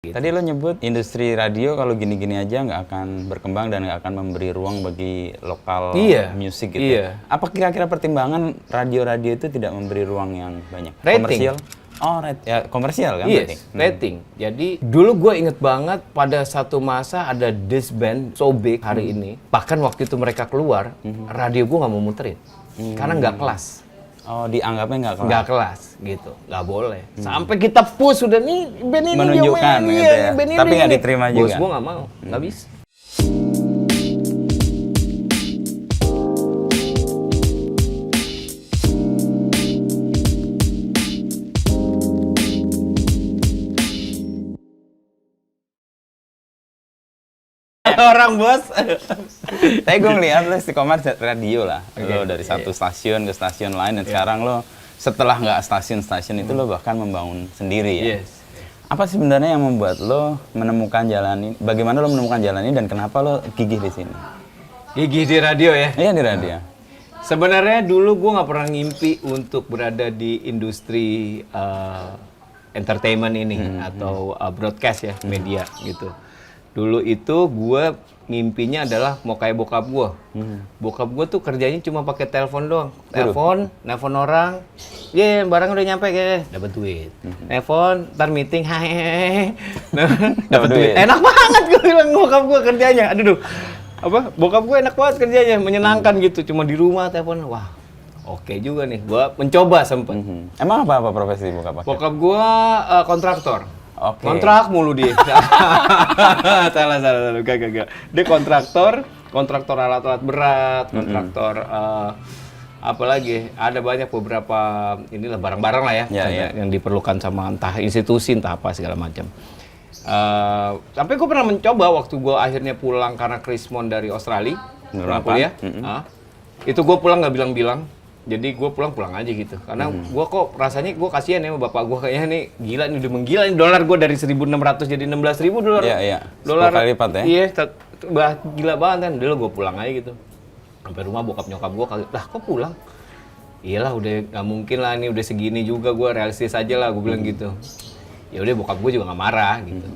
Gitu. Tadi lo nyebut industri radio kalau gini-gini aja nggak akan berkembang dan nggak akan memberi ruang bagi lokal musik gitu. Iya. Apa kira-kira pertimbangan radio-radio itu tidak memberi ruang yang banyak? Rating. Komersial? Oh, ya komersial kan? Yes, rating. Jadi dulu gue inget banget pada satu masa ada this band so big hari ini. Bahkan waktu itu mereka keluar, radio gue nggak mau muterin karena nggak kelas. Oh, dianggapnya nggak kelas? Nggak kelas, gitu. Nggak boleh. Sampai kita push udah nih band ini menunjukkan dia main, gitu ya. band Tapi ini. nggak diterima juga. Bos gue nggak mau, nggak bisa. Orang bos. Tapi gue ngeliat lo istiqomah radio lah. Lo dari satu stasiun ke stasiun lain dan sekarang lo setelah nggak stasiun-stasiun itu lo bahkan membangun sendiri ya. Yes. Apa sebenarnya yang membuat lo menemukan jalan ini? Bagaimana lo menemukan jalan ini dan kenapa lo gigih di sini? Gigih di radio ya? Iya di radio. Sebenarnya dulu gue nggak pernah ngimpi untuk berada di industri entertainment ini atau broadcast ya, media gitu. Dulu itu gue ngimpinya adalah mau kayak bokap gue. Bokap gue tuh kerjanya cuma pakai telepon doang. Nelpon orang, barang udah nyampe kayak dapat duit. Telepon, ntar meeting, dapat duit. Enak banget gue bilang bokap gue kerjanya. Aduh, bokap gue enak banget kerjanya, menyenangkan gitu. Cuma di rumah telepon, wah. Oke juga nih, gue mencoba sempet. Emang apa profesi bokap? Bokap gue kontraktor. Okay. Kontrak mulu dia. salah. Gak. Dia kontraktor alat-alat berat, kontraktor apalagi ada banyak beberapa inilah barang-barang lah ya, yang diperlukan sama entah institusi entah apa segala macam. Tapi gue pernah mencoba waktu gue akhirnya pulang karena Krismon dari Australia, kuliah. Itu gue pulang nggak bilang-bilang. Jadi gue pulang aja gitu, karena gue kok rasanya gue kasihan ya sama bapak gue, kayaknya nih gila nih, udah menggila nih, dolar gue dari 1.600 jadi 16.000 dolar. Iya. Dolar 10 kali lipat ya? Iya, gila banget kan. Dulu gue pulang aja gitu, sampai rumah bokap nyokap gue kali, lah kok pulang? Iyalah udah nggak mungkin lah, ini udah segini juga, gue realistis aja lah, gue bilang gitu. Ya udah bokap gue juga nggak marah gitu.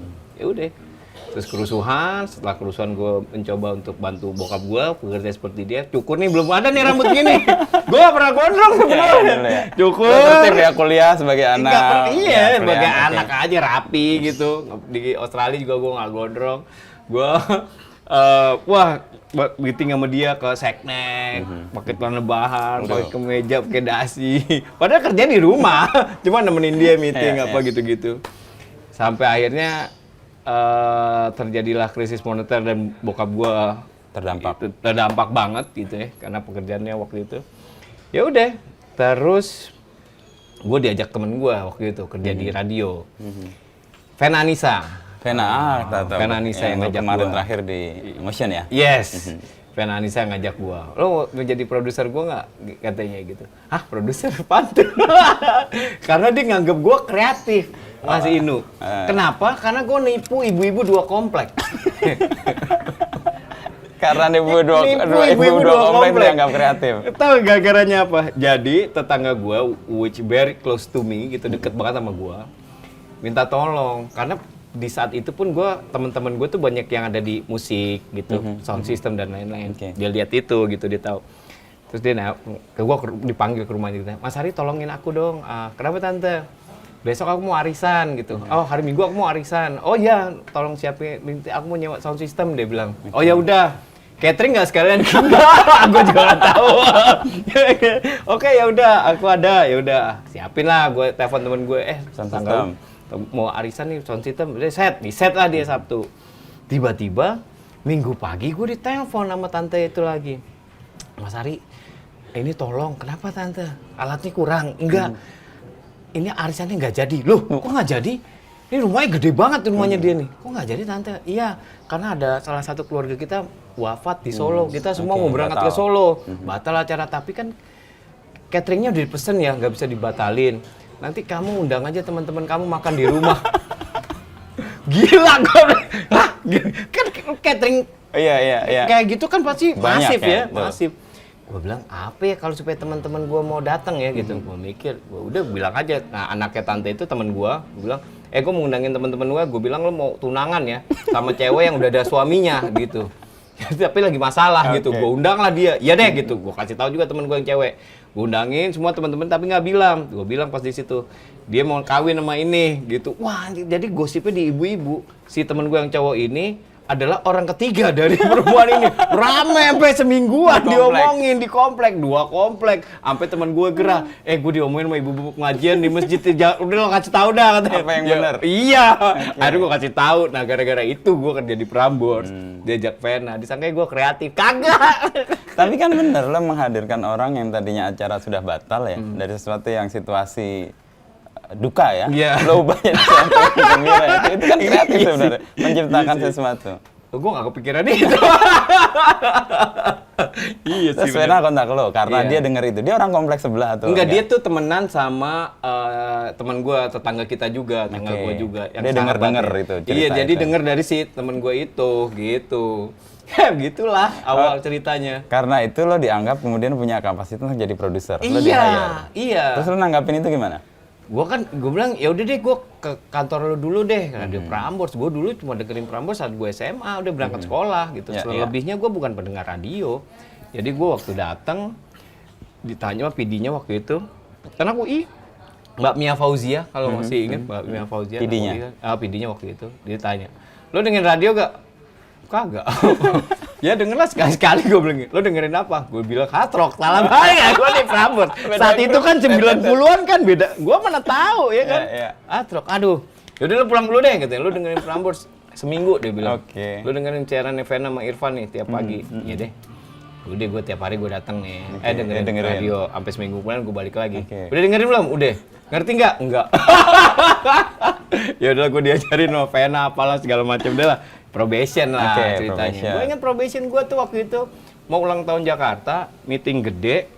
Ya udah. Terus kerusuhan, setelah kerusuhan gue mencoba untuk bantu bokap gue bekerja seperti dia. Cukur nih belum ada nih rambut gini. Gue gak pernah gondrong sebenarnya. Cukur. Tertib ya kuliah sebagai anak. Iya, sebagai anak aja rapi gitu. Di Australia juga gue gak gondrong. Gue meeting sama dia ke seknek, pakai celana bahan, pakai kemeja, pakai dasi. Padahal kerja di rumah, cuma nemenin dia meeting gitu-gitu. Sampai akhirnya terjadilah krisis moneter dan bokap gue terdampak banget gitu ya, karena pekerjaannya waktu itu. Ya udah, terus gue diajak temen gue waktu itu kerja di radio. Vena Anissa yang ngajak kemarin gue terakhir di Motion ya. Yes. Vena Anissa ngajak gue, lo menjadi produser gue nggak, katanya gitu. Hah, produser pantun? Karena dia nganggep gue kreatif. Mas Inu. Kenapa? Karena gue nipu ibu-ibu 2 komplek. Karena ibu dua komplek dianggap kreatif. Tahu gara-garanya apa? Jadi tetangga gue, which very close to me, gitu, deket banget sama gue, minta tolong. Karena di saat itu pun teman-teman gue tuh banyak yang ada di musik gitu, sound system dan lain-lain. Dia lihat itu gitu, dia tahu. Terus dia gue dipanggil ke rumahnya gitu. Mas Hari tolongin aku dong. Kenapa tante? Besok aku mau arisan gitu. Oh, hari Minggu aku mau arisan. Oh iya, tolong siapin, aku mau nyewa sound system, dia bilang. Oh ya udah. Catering nggak sekalian? Enggak, gue juga nggak tahu. Oke, ya udah, aku ada. Ya udah, siapin lah. Gue telepon temen gue, sound system mau arisan nih, sound system. Udah di set lah dia Sabtu. Tiba-tiba Minggu pagi gue ditelepon sama tante itu lagi. Mas Ari, ini tolong, kenapa tante? Alatnya kurang? Enggak. Ini arisannya nggak jadi. Loh, kok nggak jadi? Ini rumahnya gede banget rumahnya dia nih. Kok nggak jadi tante? Iya, karena ada salah satu keluarga kita wafat di Solo. Kita semua mau berangkat ke Solo. Batal acara, tapi kan cateringnya udah dipesen ya, nggak bisa dibatalin. Nanti kamu undang aja teman-teman kamu makan di rumah. Gila gue. Hah? Kan catering kayak gitu kan pasti masif ya, masif. Gue bilang, apa ya kalau supaya teman-teman gue mau datang ya gitu. Gue mikir, gue udah bilang aja. Nah, anaknya tante itu teman gue bilang, gue mau ngundangin teman-teman gue bilang lo mau tunangan ya sama cewek yang udah ada suaminya gitu. Tapi lagi masalah gitu, gue undang lah dia. Iya deh gitu, gue kasih tahu juga temen gue yang cewek. Gue undangin semua teman-teman tapi nggak bilang. Gue bilang pas di situ dia mau kawin sama ini gitu. Wah, jadi gosipnya di ibu-ibu. Si temen gue yang cowok ini adalah orang ketiga dari perempuan ini. Rame sampai semingguan diomongin di komplek, 2 komplek. Sampai teman gue gerah, gue diomongin sama ibu-ibu pengajian di masjid. Udah lo kasih tahu dah katanya. Apa yang benar? Iya. Akhirnya gue kasih tahu. Nah, gara-gara itu gue kerja di Prambors. Diajak Vena, disangka gue kreatif. Kagak. Tapi kan bener, lo menghadirkan orang yang tadinya acara sudah batal ya, dari sesuatu yang situasi duka ya, lo ubah jadi sesuatu yang gembira ya. Itu kan kreatif sebenarnya, menciptakan sesuatu. Gue gak kepikiran itu. Iya sih. Terus Vena kontak lo, karena dia denger itu. Dia orang kompleks sebelah tuh. Enggak, dia tuh temenan sama teman gue, tetangga kita juga, tetangga gue juga. Yang dia denger itu cerita. Iya, jadi denger dari si temen gue itu, gitu. Ya begitulah awal ceritanya. Karena itu lo dianggap kemudian punya kapasitas untuk jadi produser. Iya. Terus lo nanggapin itu gimana? Gue bilang ya udah deh, gue ke kantor lo dulu deh, radio Prambors. Gue dulu cuma dengerin Prambors saat gue SMA, udah berangkat sekolah gitu. Selebihnya gue bukan pendengar radio. Jadi gue waktu datang ditanya sama PD-nya waktu itu, karena UI Mbak Mia Fauzia, kalau masih ingat Mbak Mia Fauzia. PD-nya? PD-nya waktu itu ditanya, lo dengerin radio gak? Kagak. Ya denger lah sekali-sekali, gue bilang, lo dengerin apa? Gue bilang hard rock, salah banget gue di Prambors. Saat itu kan 90-an kan beda, gue mana tahu ya kan. Hard rock, aduh. Yaudah lo pulang dulu deh, katanya, lo dengerin Prambors seminggu, dia bilang. Lo dengerin siaran Vena sama Irfan nih tiap pagi. Iya deh. Udah, gue tiap hari gue datang nih. Dengerin radio sampai seminggu kemudian gue balik lagi. Udah dengerin belum? Udah. Ngerti nggak? Enggak. Ya udah, gue diajarin sama Vena apalah segala macam deh lah. Probation lah ceritanya. Gue ingat probation gue tuh waktu itu mau ulang tahun Jakarta, meeting gede.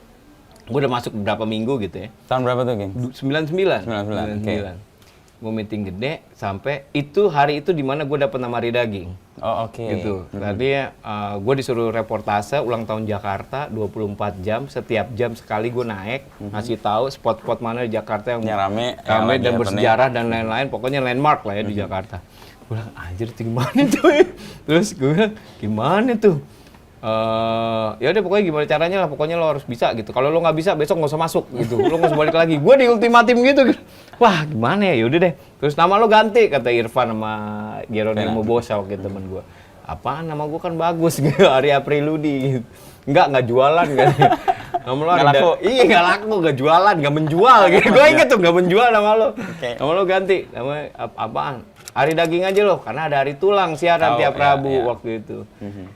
Gue udah masuk beberapa minggu gitu ya. Tahun berapa tuh, Geng? 99. Gue meeting gede sampai itu hari itu di mana gue dapet nama Ridaging. Oh, oke. Gitu. Tadi gue disuruh reportase ulang tahun Jakarta 24 jam, setiap jam sekali gue naik ngasih tahu spot-spot mana di Jakarta yang rame dan bersejarah dan lain-lain, pokoknya landmark lah ya di Jakarta. Gue bilang, anjir itu gimana tuh ya? Terus gue bilang, gimana tuh? Ya udah pokoknya gimana caranya lah, pokoknya lo harus bisa gitu. Kalau lo nggak bisa besok nggak usah masuk gitu, lo nggak usah balik lagi. Gue di ultimatum gitu. Wah gimana ya? Yaudah deh. Terus nama lo ganti, kata Irfan sama Geronimo Bosa waktu temen gue. Apaan, nama gue kan bagus gitu, Arya Priludi gitu. Nggak jualan kan. Nama lo nggak laku. Iya nggak laku, nggak jualan, nggak menjual gitu. Gue inget tuh nggak menjual nama lo. Nama lo ganti, nama apaan? Hari daging aja loh, karena ada hari tulang siaran tiap Rabu waktu itu.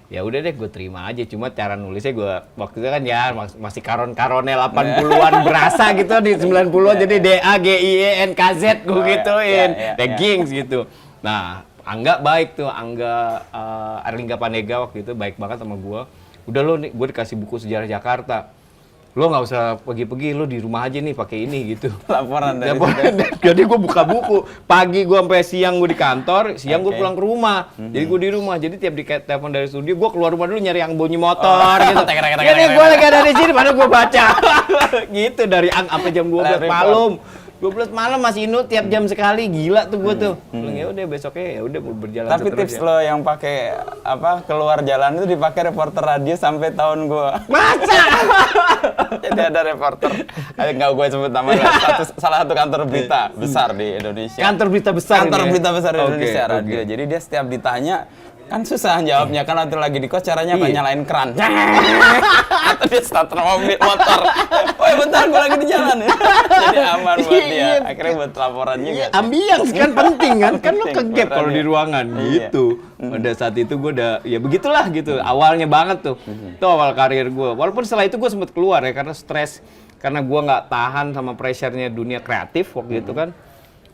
Ya udah deh, gue terima aja. Cuma cara nulisnya gue waktu itu kan ya masih karon-karonnya 80-an berasa gitu di 90-an jadi DAGIENKZ gue gituin, daging gitu. Nah, Angga baik tuh, Angga Erlingga Panega waktu itu baik banget sama gue. Udah lo nih, gue dikasih buku sejarah Jakarta. Lo nggak usah pergi-pergi, lo di rumah aja nih pakai ini gitu. Laporan. Jadi gue buka buku, pagi gue sampai siang gue di kantor, siang gue pulang ke rumah. Jadi gue di rumah, jadi tiap di telepon dari studio, gue keluar rumah dulu nyari yang bunyi motor gitu. Ini gue lagi ada di sini, padahal gue baca. Gitu dari sampai jam 12 malam. 12 malam masih inut tiap jam sekali, gila tuh gue tuh. Ya udah besoknya ya udah berjalan. Tapi tips lo yang pakai keluar jalan itu dipakai reporter radio sampai tahun gue. Masa? Jadi ada reporter, nggak gue sebut namanya, salah satu kantor berita besar di Indonesia. Kantor berita besar. Kantor berita besar di Indonesia radio. Jadi dia setiap ditanya kan susah jawabnya, kan waktu lagi di kos caranya apa nyalain keran atau dia starter motor. Woi bentar gue lagi di jalan ya. Jadi aman buat dia, akhirnya buat laporan juga. Ambience kan penting kan lo kegap kalau di ruangan gitu. Pada saat itu gue udah ya begitulah gitu, awalnya banget tuh. Itu awal karir gue, walaupun setelah itu gue sempet keluar ya karena stres, karena gue nggak tahan sama pressure-nya dunia kreatif waktu itu kan.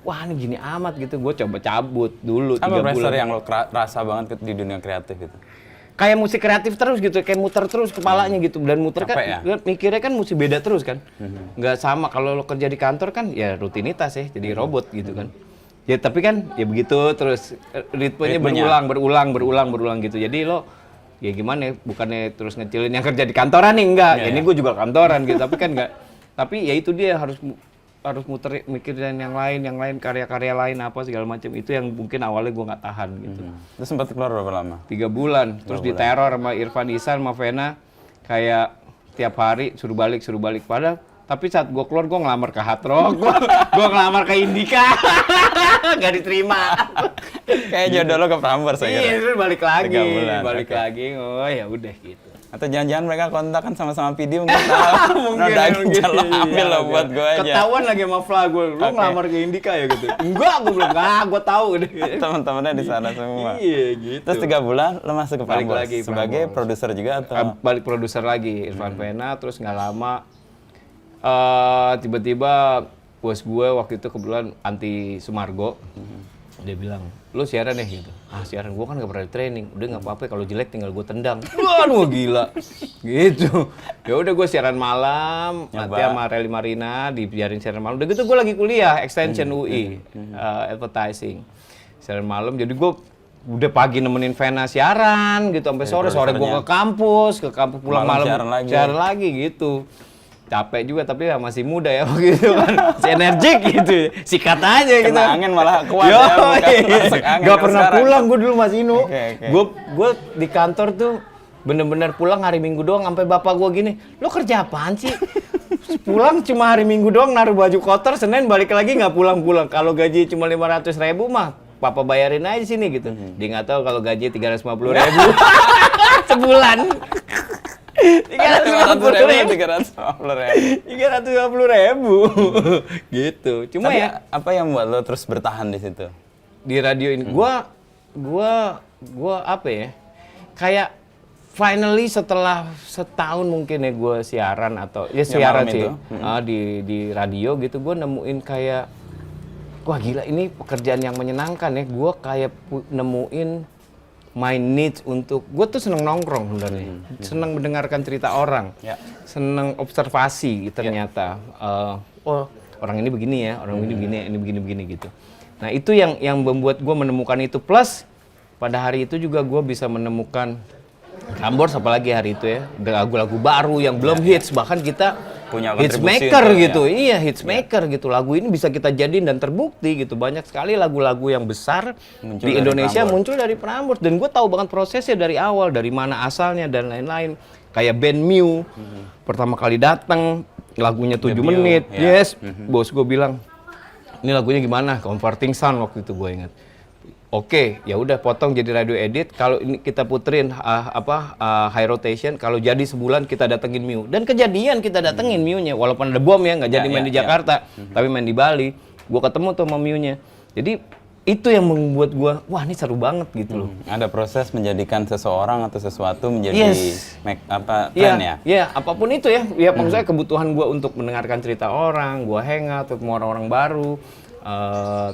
Wah ini gini amat gitu, gue coba cabut dulu 3 bulan. Apa pressure yang lo rasa banget di dunia kreatif gitu? Kayak musik kreatif terus gitu, kayak muter terus kepalanya gitu. Dan muter kan, mikirnya kan mesti beda terus kan. Nggak sama, kalau lo kerja di kantor kan ya rutinitas ya, jadi robot gitu kan. Ya tapi kan ya begitu terus ritmenya berulang gitu. Jadi lo ya gimana ya, bukannya terus ngecilin yang kerja di kantoran nih, enggak. Ini gue juga kantoran gitu, tapi kan enggak. Tapi ya itu dia harus harus mikirin yang lain karya-karya lain apa segala macam. Itu yang mungkin awalnya gue nggak tahan gitu. Terus sempat keluar berapa lama? 3 bulan, terus diteror sama Irfan Ihsan sama Vena, kayak tiap hari suruh balik. Padahal tapi saat gue keluar gue ngelamar ke Hard Rock, gue ngelamar ke Indika, nggak diterima. Kayak jodoh lo ke Prambors saya kira. Iya, terus balik lagi, 3 bulan, lagi. Oh ya udah gitu. Atau jangan-jangan mereka kontak kan sama-sama PD mungkin tahu. Mungkin daging lo ambil lo buat gue aja. Ketahuan lagi sama Fla gue, lo ngelamar ke Indika ya gitu. Enggak, gue bilang enggak, gue tahu deh. Teman-temannya di sana semua. Iya gitu. Terus 3 bulan lo masuk ke Balik Prambors lagi sebagai Prambors. produser juga atau? Balik produser lagi, Irfan Vena, terus nggak lama tiba-tiba bos gue waktu itu kebetulan anti Sumargo, dia bilang, lo siaran deh gitu. Siaran, gue kan gak pernah di training, udah nggak apa-apa kalau jelek tinggal gue tendang. Waduh gila, gitu. Ya udah gue siaran malam, nanti sama Rally Marina dibiarin siaran malam. Udah gitu gue lagi kuliah extension UI, advertising, siaran malam. Jadi gue udah pagi nemenin Vena siaran gitu sampai sore gue ke kampus pulang malam siaran lagi gitu. Capek juga tapi ya masih muda ya begitu kan, si energik gitu, sikat aja gitu. Kena angin malah kuat ya, bukan angin. Gak pernah sekarang. pulang gue dulu Mas Inu. Okay. Gue di kantor tuh bener-bener pulang hari Minggu doang, sampai bapak gue gini, lo kerja apaan sih? Pulang cuma hari Minggu doang, naruh baju kotor, Senin balik lagi nggak pulang-pulang. Kalau gaji cuma 500.000 mah, papa bayarin aja sini gitu. Dia nggak tahu kalau gaji 350.000 sebulan. 350.000 gitu. Cuma tapi ya apa yang buat lo terus bertahan di situ? Di radio ini gua apa ya? Kayak finally setelah setahun mungkin ya gue siaran atau ya siaran sih di radio gitu, gue nemuin kayak wah gila ini pekerjaan yang menyenangkan ya. Gue kayak nemuin my needs untuk, gue tuh seneng nongkrong sebenarnya, seneng mendengarkan cerita orang, seneng observasi ternyata. Oh orang ini begini ya, orang ini begini, ini begini gitu. Nah itu yang membuat gue menemukan itu, plus pada hari itu juga gue bisa menemukan Prambors, apalagi hari itu ya, lagu-lagu baru yang belum hits, bahkan kita punya hits maker gitu, iya hits maker gitu. Lagu ini bisa kita jadiin dan terbukti gitu. Banyak sekali lagu-lagu yang besar muncul di Indonesia muncul dari Prambors, dan gue tahu banget prosesnya dari awal, dari mana asalnya dan lain-lain. Kayak band Mew, pertama kali datang lagunya 7 menit, bos gue bilang, ini lagunya gimana? Comforting Sound waktu itu gue ingat. Oke, ya udah potong jadi radio edit. Kalau ini kita puterin high rotation, kalau jadi sebulan kita datengin Mew. Dan kejadian kita datengin Mew-nya, walaupun ada bom ya, nggak jadi main di Jakarta, tapi main di Bali. Gua ketemu tuh sama Mew-nya. Jadi itu yang membuat gua, wah ini seru banget gitu loh. Ada proses menjadikan seseorang atau sesuatu menjadi tren ya? Iya, apapun itu ya. Ya maksudnya kebutuhan gua untuk mendengarkan cerita orang, gua hangout ketemu orang-orang baru.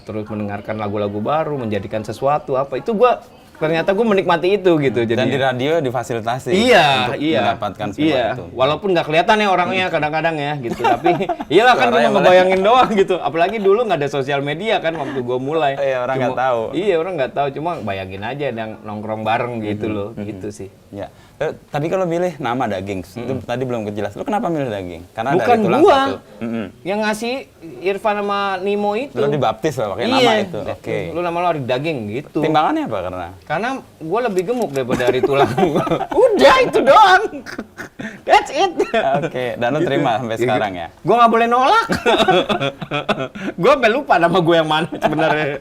Terus mendengarkan lagu-lagu baru, menjadikan sesuatu itu ternyata gue menikmati itu gitu. Dan di radio difasilitasi untuk mendapatkan semua itu. Walaupun nggak kelihatan ya orangnya kadang-kadang ya gitu, tapi iyalah kan cuma ngebayangin doang gitu. Apalagi dulu nggak ada sosial media kan waktu gue mulai. Orang nggak tahu. Iya, orang nggak tahu, cuma bayangin aja yang nongkrong bareng gitu loh, gitu sih. Ya. Tadi kalau milih nama daging, itu tadi belum kejelas. Lu kenapa milih daging? Karena bukan dari tulang gua satu. yang ngasih Irfan sama Nimo itu. Lu dibaptis loh pakai nama itu. Oke. Lu nama lu Ari Daging gitu. Timbangannya apa karena gua lebih gemuk daripada Ari Tulang. Udah itu doang. That's it. Oke. Dan lu terima sampai sekarang ya? Gua nggak boleh nolak. Gua sampai lupa nama gua yang mana sebenarnya.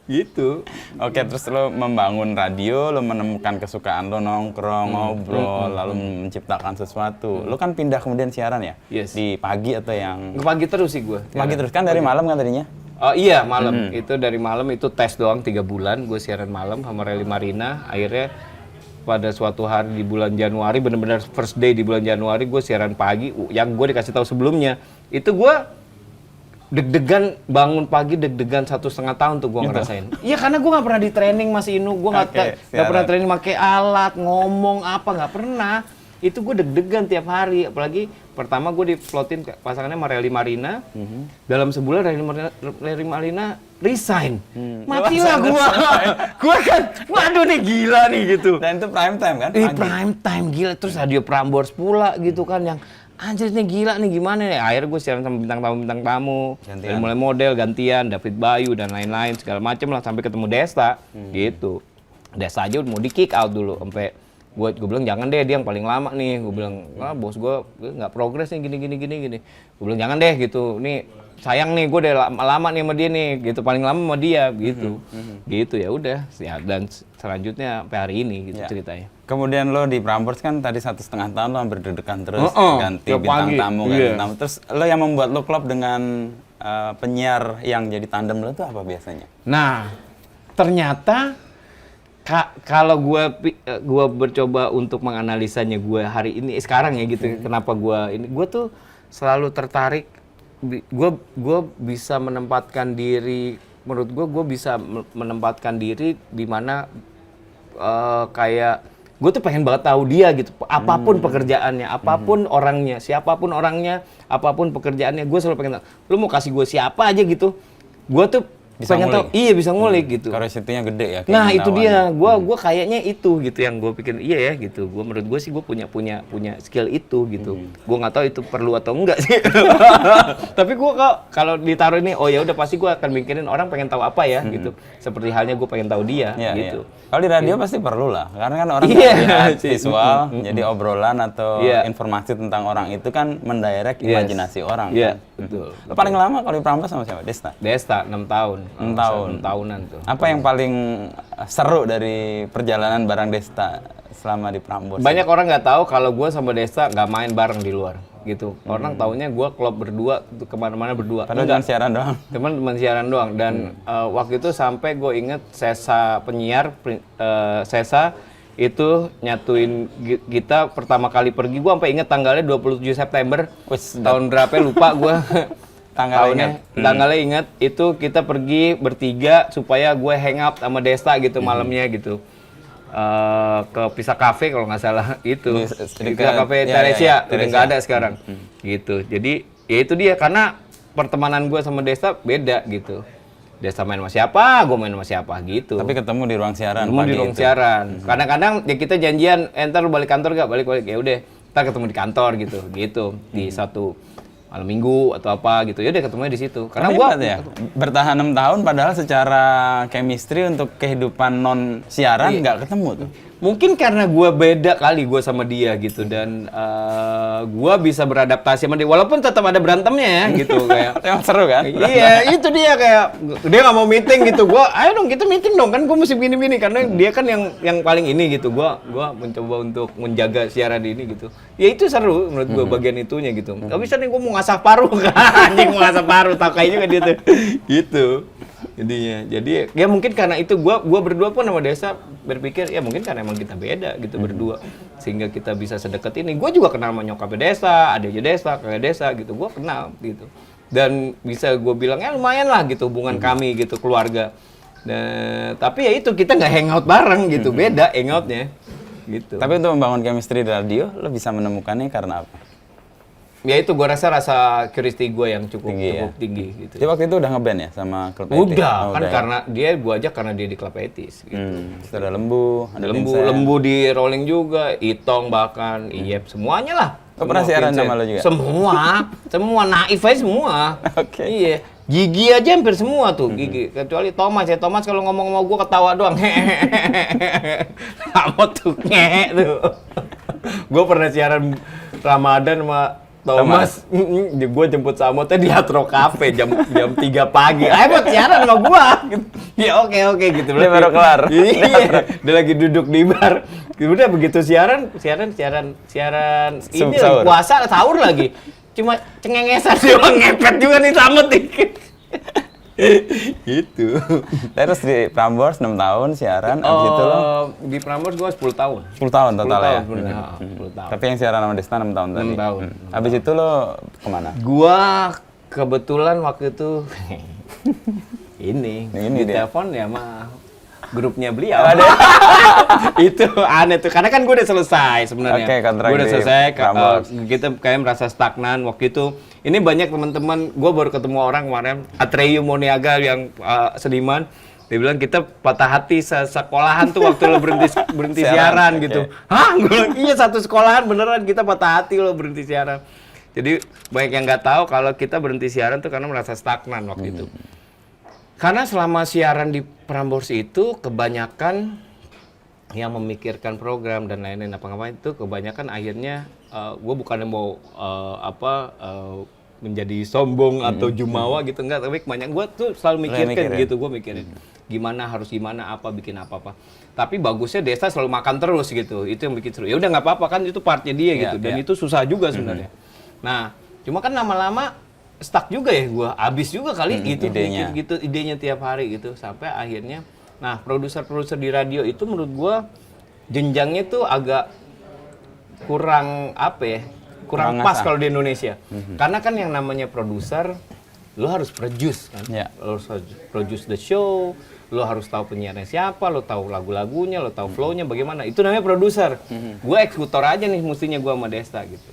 Gitu. Oke, terus lo membangun radio, lo menemukan kesukaan lo nongkrong, ngobrol, lalu menciptakan sesuatu. Lo kan pindah kemudian siaran ya? Yes. Di pagi atau yang... Pagi terus sih gue. Pagi terus, kan dari malam kan tadinya? Oh iya, malam. Itu dari malam, itu tes doang 3 bulan. Gue siaran malam sama Rally Marina. Akhirnya pada suatu hari di bulan Januari, benar-benar first day di bulan Januari, gue siaran pagi. Yang gue dikasih tahu sebelumnya, itu gue deg-degan bangun pagi, deg-degan 1,5 tahun tuh gue ngerasain. Iya karena gue nggak pernah di training Mas Inu, gue nggak pernah training pakai alat, ngomong apa nggak pernah. Itu gue deg-degan tiap hari, apalagi pertama gue diplotin pasangannya sama Rally Marina. Dalam sebulan Rally Marina resign. Matilah gue. Gue kan, waduh nih gila nih gitu. Dan itu prime time kan? Prime time gila, terus radio Prambors pula gitu kan yang anjir nih gila nih gimana nih. Akhirnya gue siaran sama bintang tamu. Gantian. Dari mulai model, gantian, David Bayu dan lain-lain segala macem lah sampai ketemu Desta gitu. Desta aja udah mau di kick out dulu sampai gue bilang jangan deh, dia yang paling lama nih. Gue bilang bos gue nggak progres nih gini. Gue bilang jangan deh gitu. Nih sayang nih gue udah lama nih sama dia nih gitu, paling lama sama dia gitu. Gitu ya udah. Ya, dan selanjutnya sampai hari ini gitu ceritanya. Kemudian lo di Prambors kan tadi 1,5 tahun lo hampir deg-degan terus ganti tiap bintang pagi. tamu kan. Terus lo yang membuat lo klop dengan penyiar yang jadi tandem lo tuh apa biasanya? Nah, ternyata kalau gua bercoba untuk menganalisanya gue hari ini sekarang ya gitu, kenapa gue tuh selalu tertarik, gue bisa menempatkan diri, menurut gue bisa menempatkan diri di mana kayak gue tuh pengen banget tahu dia gitu, apapun pekerjaannya, apapun orangnya, siapapun orangnya, apapun pekerjaannya, gue selalu pengen tahu. Lu mau kasih gue siapa aja gitu, gue tuh Bisa pengen ngulik. tahu, iya bisa ngulik gitu. Curiosity-nya gede ya. Nah itu dia, keingintahuannya. gue kayaknya itu gitu yang gue pikir iya ya gitu. Gue menurut gue sih gue punya skill itu gitu. Gue nggak tahu itu perlu atau enggak sih. Tapi gue kalau ditaruh ini, oh ya udah pasti gue akan mikirin orang pengen tahu apa ya gitu. Seperti halnya gue pengen tahu dia Iya, gitu. iya. Kalau di radio pasti perlu lah, karena kan orang Iya, lihat sih. visual, jadi obrolan atau Iya. informasi tentang orang itu kan mendirect Yes. imajinasi orang. Iya, Kan? betul. Lo paling lama kalau di Prambors sama siapa? Desta? Desta 6 tahun. 6 tahun. 6 tahunan tuh. Apa yang paling seru dari perjalanan bareng Desta selama di Prambors? Banyak orang nggak tahu kalau gue sama Desta nggak main bareng di luar gitu. Orang taunya gue klub berdua, kemana-mana berdua. Padahal cuma siaran doang. Teman siaran doang dan waktu itu sampai gue inget Sesa penyiar Sesa itu nyatuin kita pertama kali pergi, gue sampai inget tanggalnya 27 September tahun berapa lupa gue. Tanggalnya inget itu kita pergi bertiga supaya gue hang out sama Desta gitu malamnya gitu. Ke Pisa Cafe kalau nggak salah itu. Pisa Cafe Teresia udah nggak ada sekarang. Gitu. Jadi ya itu dia karena pertemanan gue sama Desta beda gitu. Desta main sama siapa, gue main sama siapa gitu. Tapi ketemu di ruang siaran Ketemu pagi di ruang itu. siaran. Kadang-kadang ya kita janjian, ntar lu balik kantor gak? Balik. Ya udah, ntar ketemu di kantor gitu. Di satu malam minggu atau apa gitu. Ya udah ketemunya di situ. Karena Tapi gua hebat ya, bertahan 6 tahun padahal secara chemistry untuk kehidupan non siaran nggak ketemu tuh. mungkin karena gue beda kali gue sama dia gitu dan gue bisa beradaptasi sama dia walaupun tetap ada berantemnya ya gitu kayak Emang seru kan? iya itu dia kayak dia nggak mau meeting gitu gue ayo dong kita meeting dong kan gue mesti gini karena dia kan yang paling ini gitu gue mencoba untuk menjaga siaran ini gitu ya itu seru menurut gue bagian itunya gitu nggak bisa nih gue mau ngasah paruh kan anjing mau ngasah paruh tak kayak juga dia tuh gitu jadinya jadi ya mungkin karena itu gue berdua pun sama Desa berpikir ya mungkin karena emang kita beda gitu berdua sehingga kita bisa sedekat ini gue juga kenal sama nyokapnya Desa adiknya Desa kakak Desa gitu gue kenal gitu dan bisa gue bilang ya lumayan lah gitu hubungan kami gitu keluarga nah, tapi ya itu kita nggak hangout bareng gitu beda hangoutnya gitu Tapi untuk membangun chemistry di radio, lo bisa menemukannya karena apa? ya itu gue rasa curiosity gue yang cukup tinggi gitu. Jadi waktu itu udah ngeband ya sama Club Etis? Udah, Oh, kan udah ya? karena dia gue ajak karena dia di Club Etis. Gitu. Terus ada Lembu, ada Vincent. Lembu di rolling juga, Itong bahkan, Iyep semuanya lah. Oh, pernah siaran sama lo juga? Semua Naif aja semua. Oke. Iya, Gigi aja hampir semua tuh, Gigi. Kecuali Thomas ya, Thomas kalau ngomong sama gue ketawa doang. Kamu tuh ngehe tuh. Gue pernah siaran Ramadan sama Thomas, gue jemput Samotnya di Hatro Cafe jam 3 pagi. Ayo buat siaran sama gue. Gitu. Ya oke gitu. Dia baru kelar. Iya, dia lagi duduk di bar. Udah begitu siaran ini Sahur. puasa sahur lagi. Cuma cengengesan doang ngepet juga nih Samot dikit. Gitu. Terus di Prambors 6 tahun siaran, abis itu lo Di Prambors gue 10 tahun. 10 tahun total 10 ya? tahun, bener. 10 tahun. Tapi yang siaran sama Desta 6 tahun tadi? 6 tahun. Abis itu lo kemana? Gua kebetulan waktu itu ini dia. ditelepon ya sama grupnya beliau. Itu aneh tuh karena kan gue udah selesai sebenarnya. Oke, kontrak Gue udah di selesai. Prambors. Kita kayak merasa stagnan waktu itu. Ini banyak teman-teman. Gue baru ketemu orang kemarin Atreyu Moniaga yang seniman. Dia bilang kita patah hati sekolahan tuh waktu lo berhenti siaran gitu. Okay. Hah? Gue bilang iya satu sekolahan beneran kita patah hati lo berhenti siaran. Jadi banyak yang nggak tahu kalau kita berhenti siaran tuh karena merasa stagnan waktu itu. Karena selama siaran di Prambors itu kebanyakan yang memikirkan program dan lain-lain apa-apa itu kebanyakan akhirnya gue bukannya mau menjadi sombong atau jumawa gitu enggak, tapi banyak gue tuh selalu mikirkan gitu, gue mikirin gimana apa bikin apa tapi bagusnya Desa selalu makan terus gitu, itu yang bikin seru. Ya udah nggak apa-apa kan, itu partnya dia gitu, dan itu susah juga sebenarnya. Nah cuma kan lama-lama stuck juga ya, gue habis juga kali gitu idenya. Gitu idenya tiap hari gitu sampai akhirnya, nah produser di radio itu menurut gue jenjangnya tuh agak kurang kurang pas kalau di Indonesia. Karena kan yang namanya produser, lo harus produce kan, lo harus produce the show, lo harus tahu penyiarnya siapa, lo tahu lagu-lagunya, lo tahu flow-nya bagaimana. Itu namanya produser. Gue eksekutor aja nih mestinya gue sama Desta gitu.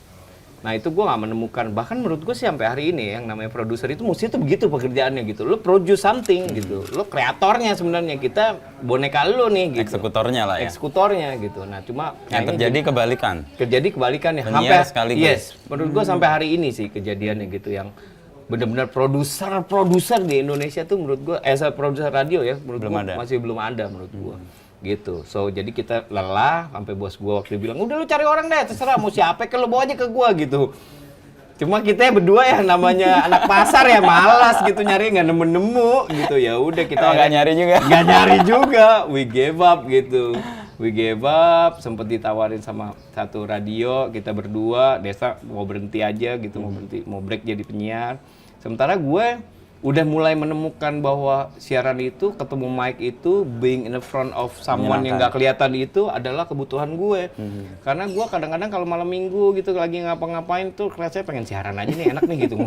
Nah itu gue nggak menemukan, bahkan menurut gue sih sampai hari ini yang namanya produser itu mesti itu begitu pekerjaannya gitu. Lo produce something gitu, lo kreatornya sebenarnya, kita boneka lo nih gitu. Eksekutornya lah ya. Eksekutornya gitu. Nah cuma yang terjadi kebalikan. Terjadi kebalikan ya. Penyiar sekaligus. Yes, menurut gue sampai hari ini sih kejadiannya gitu, yang benar-benar produser di Indonesia tuh menurut gue, produser radio ya, menurut gue masih belum ada menurut gue. Gitu. So jadi kita lelah sampai bos gua waktu bilang, "Udah lu cari orang deh, terserah mau siapa ke lu bawa aja ke gua." gitu. Cuma kita berdua ya namanya anak pasar ya, malas gitu nyari, nggak nemu-nemu gitu. Ya udah kita nggak nyari juga. Nggak nyari juga. We gave up gitu. We gave up, sempet ditawarin sama satu radio, kita berdua, Desa mau berhenti aja gitu, mau break jadi penyiar. Sementara gue udah mulai menemukan bahwa siaran itu, ketemu mic itu, being in the front of someone yang nggak kelihatan itu adalah kebutuhan gue. Karena gue kadang-kadang kalau malam minggu gitu lagi ngapa-ngapain tuh rasanya pengen siaran aja nih, enak nih gitu,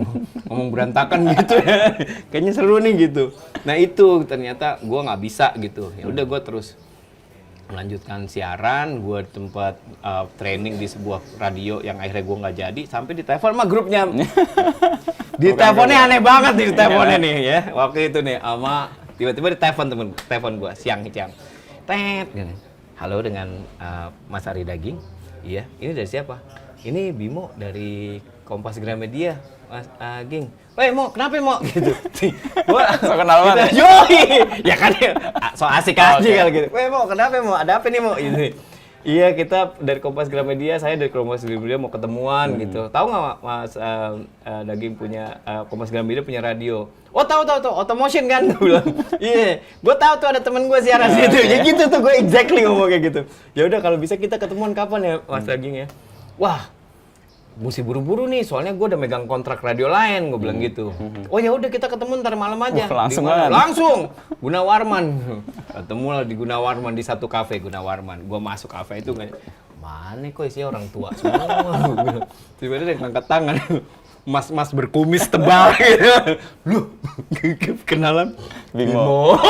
ngomong berantakan gitu ya. Kayaknya seru nih gitu. Nah itu ternyata gue nggak bisa gitu. Ya udah gue terus melanjutkan siaran, gue tempat training di sebuah radio yang akhirnya gue nggak jadi, sampai ditelepon sama grupnya. Di teleponnya aneh banget di teleponnya nih ya. Waktu itu nih sama tiba-tiba telepon gue siang. Tet. Halo, dengan Mas Ari Daging. Iya, ini dari siapa? Ini Bimo dari Kompas Gramedia. Mas Aging. Woi, Mo, kenapa Mo? Gitu. Gua so kenal banget. Yoi. Ya kan so asik aja kalau gitu. Woi, Mo, kenapa Mo? Ada apa nih Mo? Gitu. Iya, kita dari Kompas Gramedia, saya dari Kompas Gramedia mau ketemuan gitu. Tahu nggak Mas Daging punya Kompas Gramedia punya radio? Oh tahu, Automotion kan? Gue bilang. Iya, gue tahu tuh ada temen gue siaran situ. Ya gitu tuh, gue exactly ngomong kayak gitu. Ya udah kalau bisa kita ketemuan kapan ya Mas Daging ya? Wah, mesti buru-buru nih, soalnya gue udah megang kontrak radio lain, gue bilang gitu. Oh ya udah kita ketemu ntar malam aja. Langsung Gunawarman. Ketemu lah di Gunawarman, di satu kafe Gunawarman. Gue masuk kafe itu kayak, mana kok isinya orang tua semua. Tiba-tiba dia ngangkat tangan. Mas berkumis tebal gitu. Lu kenalan Bimo.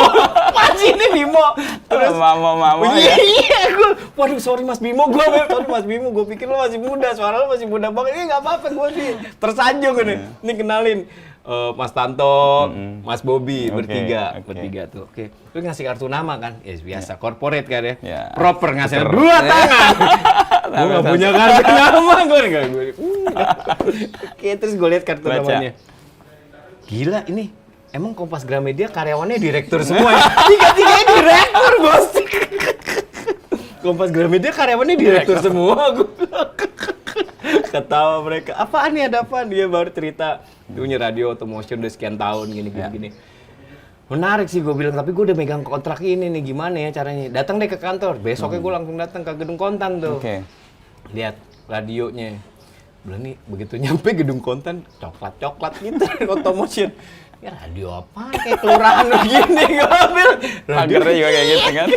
Masih ini Bimo. Terus Mamo ya. Iya, gue waduh sorry Mas Bimo, gue pikir lo masih muda, suara lo masih muda banget. Ini nggak apa-apa, gue sih tersanjung ini kenalin Mas Tanto, Mas Bobby, bertiga tuh. Oke. Lu ngasih kartu nama kan? Ya biasa, corporate kan ya. Proper ngasih 2 tangan. Gue nggak punya kartu nama, gue nggak. Oke, terus gue lihat kartu namanya. Gila ini, emang Kompas Gramedia karyawannya direktur semua ya? Tiga-tiganya direktur, bos. Kompas Gramedia karyawannya direktur semua. Ketawa mereka, apaan nih, ada apaan? Dia baru cerita, dia punya radio Automotion udah sekian tahun gini. Menarik sih gue bilang, tapi gue udah megang kontrak ini nih, gimana ya caranya? Datang deh ke kantor, besoknya gue langsung datang ke Gedung Kontan tuh. Lihat radionya. Bilang nih, begitu nyampe Gedung Kontan, coklat gitu, Automotion. Ya radio apa? Kayak kelurahan begini, gue bilang. Pagernya juga kayak gitu kan.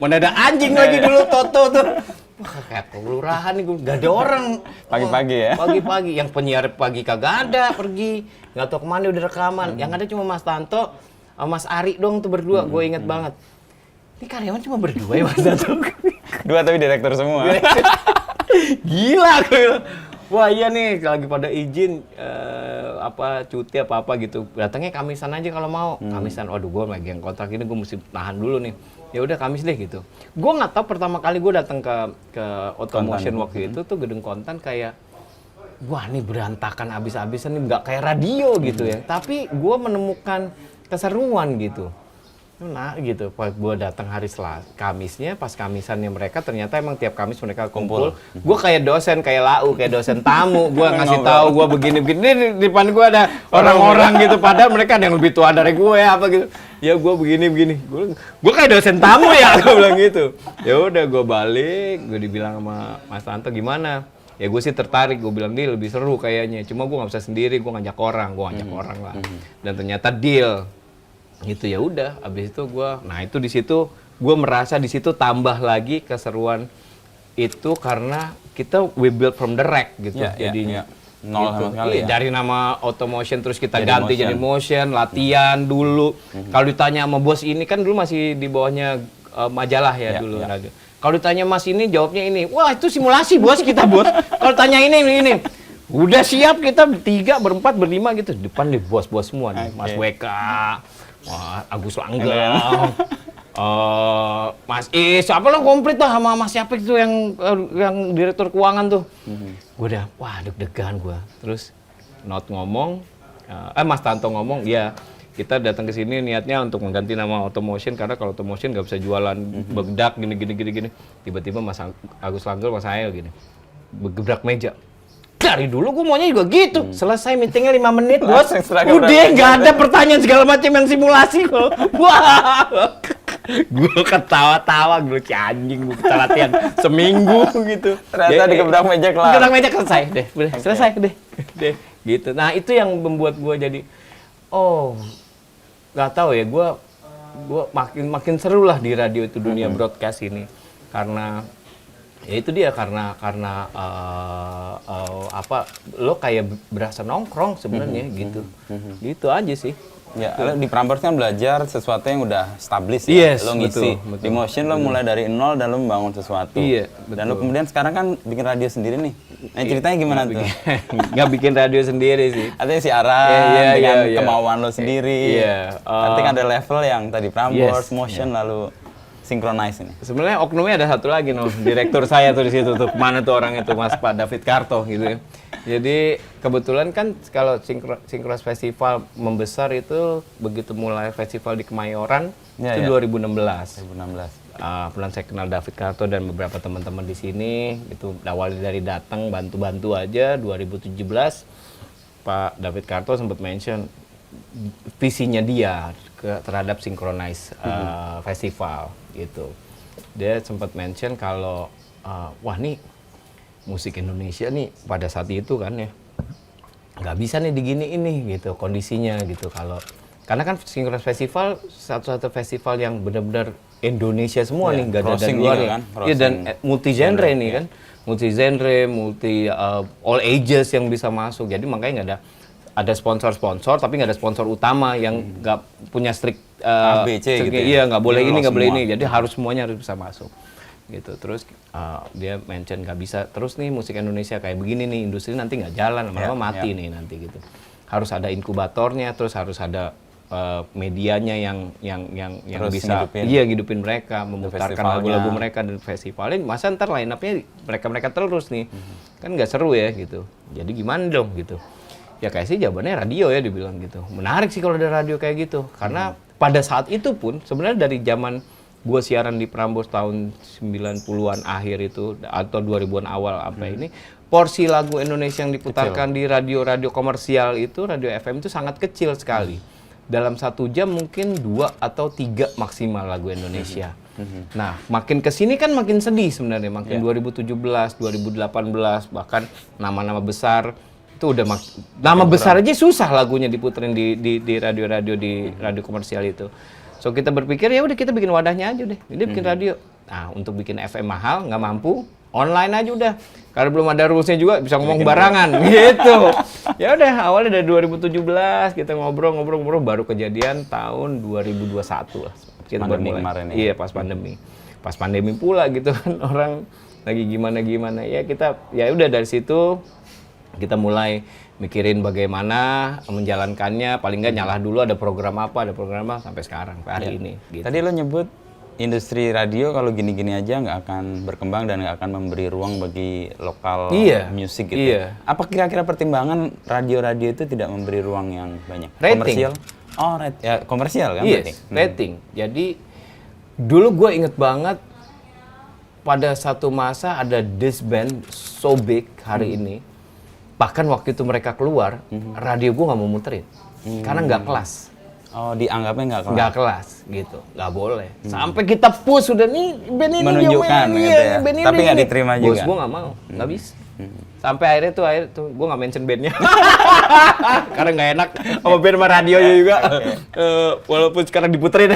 Mana ada anjing lagi dulu, Toto tuh. Wah, kayak kelurahan nih, gak ada orang. Pagi-pagi ya? Pagi-pagi, yang penyiar pagi kagak ada, pergi. Gak tau kemana udah rekaman. Yang ada cuma Mas Tanto, Mas Ari dong tuh berdua, gue inget banget. Ini karyawan cuma berdua ya Mas Tanto? 2 tapi direktur semua. Gila, gue bilang. Wah iya nih, lagi pada izin cuti apa gitu. Datangnya Kamisan aja kalau mau. Kamisan, waduh gue megang kontrak ini, gue mesti nahan dulu nih. Ya udah Kamis deh gitu. Gue nggak tahu pertama kali gue datang ke Automotion waktu itu tuh Gedung Kontan kayak wah ini berantakan abis-abisan nih, nggak kayak radio gitu ya. Tapi gue menemukan keseruan gitu. Nah gitu, pas gue datang hari Kamisnya, pas Kamisannya mereka ternyata emang tiap Kamis mereka kumpul. Gue kayak dosen, kayak lau, kayak dosen tamu. Gue ngasih tahu gue begini-begini. Di depan gue ada orang-orang gitu, padahal mereka ada yang lebih tua dari gue apa gitu. Ya gue begini-begini. Gue kayak dosen tamu ya, gue bilang gitu. Ya udah gue balik, gue dibilang sama Mas Tanto gimana? Ya gue sih tertarik, gue bilang dia lebih seru kayaknya. Cuma gue nggak bisa sendiri, gue ngajak orang lah. Dan ternyata deal. Gitu ya udah, abis itu di situ gue merasa di situ tambah lagi keseruan itu karena kita we build from the rack gitu jadinya. Nol gitu. sama sekali ya. Dari nama Automotion terus kita ganti jadi Motion, latihan dulu. Kalau ditanya sama bos ini kan dulu masih di bawahnya majalah ya dulu radio. Kalau ditanya Mas ini jawabnya ini, wah itu simulasi bos kita bos. Kalau tanya ini. Udah siap kita bertiga, berempat, berlima gitu. Depan nih bos-bos semua nih, Mas WK. Wah, Agus Langgeng, Mas Is, apa lo komplit lah sama Mas siapa itu yang direktur keuangan tuh. Gue udah, wah deg-degan gue. Terus ngomong, Mas Tanto ngomong, ya kita datang ke sini niatnya untuk mengganti nama Automotion karena kalau Automotion nggak bisa jualan bedak gini. Tiba-tiba Mas Agus Langgeng, Mas Ael gini, gebrak meja. Dari dulu gue maunya juga gitu. Selesai meetingnya 5 menit, bos. Udah nggak ada pertanyaan segala macam yang simulasi kok. Wah, gue ketawa-tawa, gue anjing, gue kita latihan seminggu gitu. Ternyata digebrak meja kelar. Gebrak meja selesai deh, selesai deh. Gitu. Nah itu yang membuat gue jadi, nggak tahu ya, gue makin seru lah di radio itu dunia broadcast ini karena ya itu dia karena lo kayak berasa nongkrong sebenarnya gitu aja sih. Ya, lo di Prambors kan belajar sesuatu yang udah established ya. Lo ngisi. Betul. Di Motion lo mulai dari nol dan lo membangun sesuatu. Iya, betul. Dan lo kemudian sekarang kan bikin radio sendiri nih. Nah, ceritanya gimana tuh? Nggak bikin radio sendiri sih. Artinya siaran dengan kemauan lo sendiri. Nanti kan ada level yang tadi Prambors, Motion lalu Synchronize ini. Sebenarnya oknumnya ada satu lagi direktur saya tuh di situ tuh. Mana tuh orang itu Mas Pak David Karto gitu ya. Jadi kebetulan kan kalau Synchronize Festival membesar itu begitu mulai festival di Kemayoran itu 2016. Kemudian saya kenal David Karto dan beberapa teman-teman di sini. Itu awalnya dari datang bantu-bantu aja. 2017 Pak David Karto sempat mention visinya dia terhadap Synchronize Festival gitu. Dia sempat mention kalau wah nih musik Indonesia nih pada saat itu kan ya nggak bisa nih digini ini gitu kondisinya gitu karena kan Synchronize Festival satu-satu festival yang benar-benar Indonesia semua nih nggak ada dari luar kan? Iya dan multi genre nih kan multi genre all ages yang bisa masuk jadi makanya nggak ada sponsor tapi nggak ada sponsor utama yang nggak punya strict ABC gitu iya nggak boleh ini nggak boleh ini jadi harus semuanya harus bisa masuk gitu terus dia mention nggak bisa terus nih musik Indonesia kayak begini nih industri nanti nggak jalan lama-lama mati nih nanti gitu harus ada inkubatornya terus harus ada medianya yang terus bisa hidupin mereka memutarkan lagu-lagu mereka dan festivalnya masa ntar line up-nya mereka terus nih kan nggak seru ya gitu jadi gimana dong gitu ya kayak sih jawabannya radio ya dibilang gitu menarik sih kalau ada radio kayak gitu karena pada saat itu pun sebenarnya dari zaman gue siaran di Prambors tahun 90-an akhir itu atau 2000-an awal ini porsi lagu Indonesia yang diputarkan di radio-radio komersial itu radio FM itu sangat kecil sekali dalam 1 jam mungkin 2 atau 3 maksimal lagu Indonesia. Nah makin kesini kan makin sedih sebenarnya makin 2017, 2018 bahkan nama-nama besar itu udah nama besar aja susah lagunya diputerin di radio-radio di radio komersial itu. So kita berpikir ya udah kita bikin wadahnya aja deh. Jadi bikin radio. Nah, untuk bikin FM mahal nggak mampu, online aja udah. Karena belum ada rules-nya juga bisa ngomong barangan gitu. Ya udah awalnya dari 2017 kita ngobrol baru kejadian tahun 2021 lah. Kita baru mulai. Kemarin, ya? Iya, pas pandemi. Pas pandemi pula gitu kan orang lagi gimana ya kita ya udah dari situ kita mulai mikirin bagaimana menjalankannya, paling nggak nyalah dulu ada program apa sampai sekarang, sampai hari ini. Gitu. Tadi lo nyebut industri radio kalau gini-gini aja nggak akan berkembang dan nggak akan memberi ruang bagi lokal musik gitu. Iya. Apa kira-kira pertimbangan radio-radio itu tidak memberi ruang yang banyak? Rating. Komersial? Oh, ya komersial kan berarti? Yes, rating. Jadi dulu gue inget banget pada satu masa ada this band so big hari ini. Bahkan waktu itu mereka keluar, radio gue nggak mau muterin karena nggak kelas. Oh, dianggapnya nggak kelas? Nggak kelas, gitu. Nggak boleh. Sampai kita push udah nih, band ini menunjukkan dia gitu ya. band ini, Tapi nggak diterima juga? Bos gue nggak mau, nggak bisa. Sampai akhirnya tuh gue nggak mention bandnya. Karena nggak enak sama band sama radionya juga. Walaupun sekarang diputerin.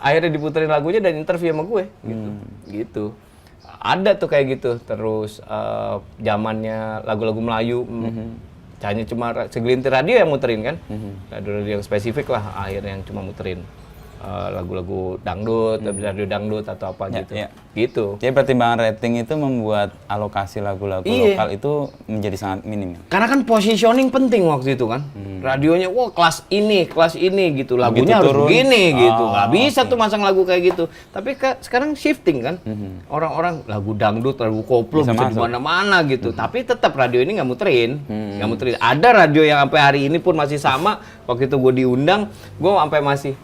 Akhirnya diputerin lagunya dan interview sama gue, gitu. Ada tuh kayak gitu. Terus zamannya lagu-lagu Melayu. Hanya cuma segelintir radio yang muterin kan, radio yang spesifik lah akhirnya yang cuma muterin lagu-lagu dangdut, radio dangdut atau apa gitu. Gitu. Jadi pertimbangan rating itu membuat alokasi lagu-lagu lokal itu menjadi sangat minim. Karena kan positioning penting waktu itu kan. Radionya wah kelas ini gitu. Lagunya harus begini gitu. Nggak bisa tuh masang lagu kayak gitu. Tapi sekarang shifting kan. Orang-orang lagu dangdut, lagu koplo bisa di mana-mana gitu. Tapi tetap radio ini nggak muterin. Nggak muterin. Ada radio yang sampai hari ini pun masih sama. Waktu itu gue diundang, gue sampai masih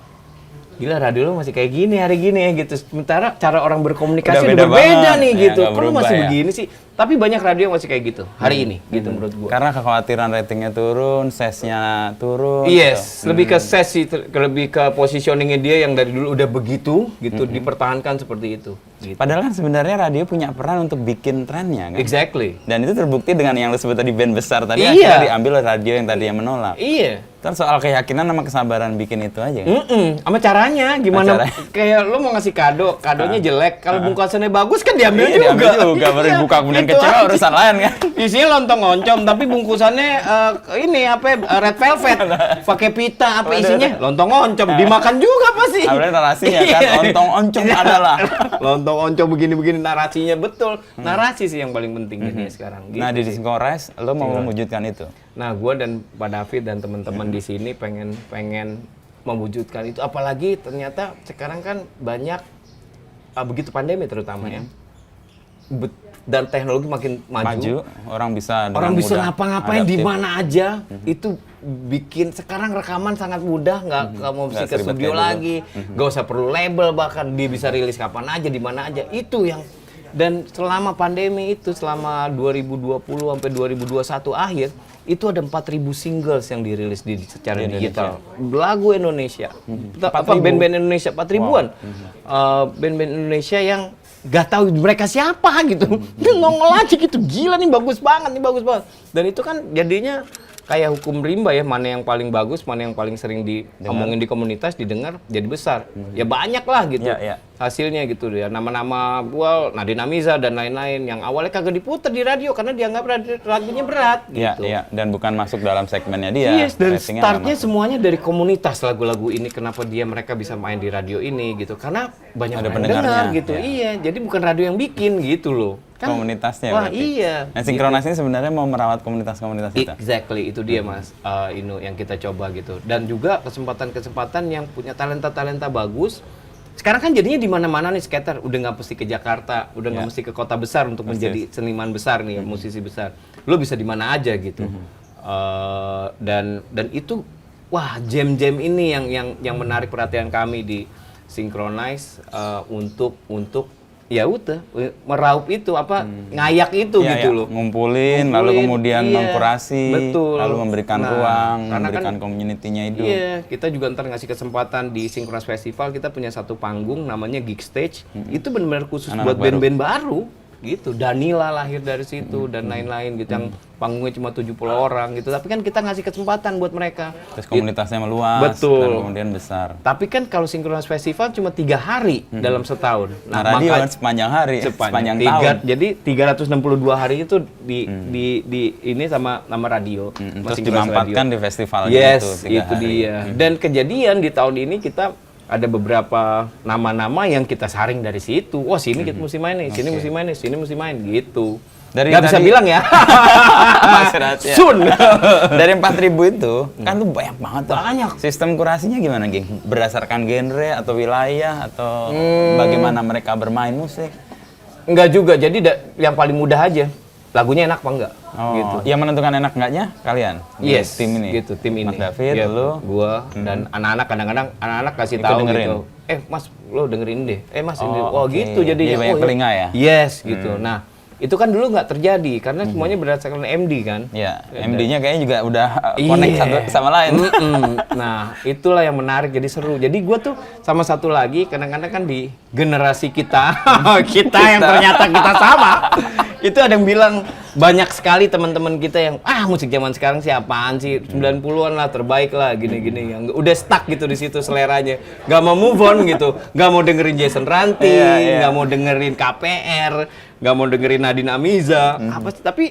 gila radio lo masih kayak gini hari gini ya gitu. Sementara cara orang berkomunikasi udah berbeda nih gitu. Kok lo masih begini sih? Tapi banyak radio yang masih kayak gitu hari ini gitu menurut gua. Karena kekhawatiran ratingnya turun, sesnya turun. Yes, lebih ke ses sih, lebih ke positioningnya dia yang dari dulu udah begitu gitu dipertahankan seperti itu. Gitu. Padahal kan sebenarnya radio punya peran untuk bikin trennya kan. Exactly. Dan itu terbukti dengan yang lo sebut tadi band besar tadi akhirnya diambil oleh radio yang tadi yang menolak. Iya. Terus soal keyakinan sama kesabaran bikin itu aja kan? Sama caranya gimana? Kayak lo mau ngasih kadonya jelek, kalau bungkusannya bagus kan diambil juga. Diambil juga, baru dibuka kemudian kecewa urusan lain kan? Isinya lontong oncom, tapi bungkusannya ini red velvet, pakai pita apa isinya? Lontong oncom, dimakan juga pasti. Ada narasinya kan, lontong oncom adalah. Lontong oncom begini-begini narasinya betul. Narasi sih yang paling penting ini sekarang. Gitu nah di Synchronize, lo mau mewujudkan itu? Nah, gue dan Pak David dan teman-teman di sini pengen mewujudkan itu. Apalagi ternyata sekarang kan banyak begitu pandemi terutama ya, dan teknologi makin maju. Orang bisa ngapa-ngapain di mana aja. Itu bikin sekarang rekaman sangat mudah, nggak mau mesti ke studio lagi, nggak usah perlu label, bahkan dia bisa rilis kapan aja di mana aja. Itu yang dan selama pandemi itu selama 2020 sampai 2021 akhir itu ada 4.000 singles yang dirilis secara digital. Lagu Indonesia. Apa band-band Indonesia 4.000-an. Band-band Indonesia yang gak tahu mereka siapa gitu. Nongol aja gitu. Gila nih bagus banget. Dan itu kan jadinya kayak hukum rimba ya, mana yang paling bagus, mana yang paling sering diomongin di komunitas, didengar, jadi besar. Ya banyak lah gitu hasilnya gitu ya. Nama-nama Nadine Amiza dan lain-lain yang awalnya kagak diputar di radio karena dianggap lagunya berat gitu. Iya, dan bukan masuk dalam segmennya dia. Yes, dan startnya semuanya dari komunitas lagu-lagu ini. Kenapa mereka bisa main di radio ini gitu? Karena banyak ada yang pendengarnya dengar gitu. Iya, jadi bukan radio yang bikin gitu loh. Kan, komunitasnya wah berarti. Iya. Nah, Synchronize ini sebenarnya mau merawat komunitas-komunitas itu. Exactly, itu dia Mas Inu yang kita coba gitu. Dan juga kesempatan-kesempatan yang punya talenta-talenta bagus. Sekarang kan jadinya di mana-mana nih skater, udah nggak mesti ke Jakarta, udah nggak mesti ke kota besar untuk menjadi seniman besar nih, musisi besar. Lo bisa di mana aja gitu. Dan itu wah jam-jam ini yang menarik perhatian kami di Synchronize untuk ya udah meraup itu ngayak itu gitu loh. Ngumpulin lalu kemudian mengkurasi, betul. Lalu memberikan ruang, memberikan kan, community-nya hidup. Iya, kita juga ntar ngasih kesempatan di Synchronize Festival, kita punya satu panggung namanya Geek Stage. Itu benar-benar khusus buat band-band baru gitu. Danila lahir dari situ dan lain-lain gitu yang panggungnya cuma 70 orang gitu. Tapi kan kita ngasih kesempatan buat mereka. Terus komunitasnya meluas dan kemudian besar. Tapi kan kalau Synchronize Festival cuma 3 hari dalam setahun. Nah, radio kan sepanjang hari, sepanjang tahun. Jadi 362 hari itu di ini sama nama radio. Terus dimampatkan di festival gitu. Yes, itu dia. Dan kejadian di tahun ini kita ada beberapa nama-nama yang kita saring dari situ. Wah, sini kita mesti main nih, sini mesti main nih, sini mesti main gitu. Nggak bisa bilang ya. Masih rahasia. Sun. Dari 4.000 itu, kan tuh banyak banget tuh. Banyak. Sistem kurasinya gimana, geng? Berdasarkan genre atau wilayah atau bagaimana mereka bermain musik? Enggak juga, jadi yang paling mudah aja. Lagunya enak apa enggak? Oh, Gitu. yang menentukan enak enggaknya kalian? Di Yes, tim ini. gitu, tim ini. Mas David, Iya, lu, gua dan anak-anak kadang-kadang anak-anak kasih Ikut tahu dengerin. gitu. Mas, lo dengerin deh. Mas, ini. Oh, Oh, oke. gitu jadinya. Jadi banyak Oh, telinga ya? Yes, gitu. Nah, itu kan dulu nggak terjadi karena semuanya berdasarkan MD kan. Ya, MD-nya kayaknya juga udah connect Iya. satu sama lain. Nah, itulah yang menarik, jadi seru. Jadi gue tuh sama satu lagi, kadang-kadang kan di generasi kita, kita yang ternyata kita sama, itu ada yang bilang, banyak sekali teman-teman kita yang, musik zaman sekarang sih apaan sih, 90-an lah, terbaik lah, gini-gini. Yang udah stuck gitu di situ seleranya. Gak mau move on gitu, gak mau dengerin Jason Ranting, gak mau dengerin KPR, gak mau dengerin Nadine Amiza, apa sih, tapi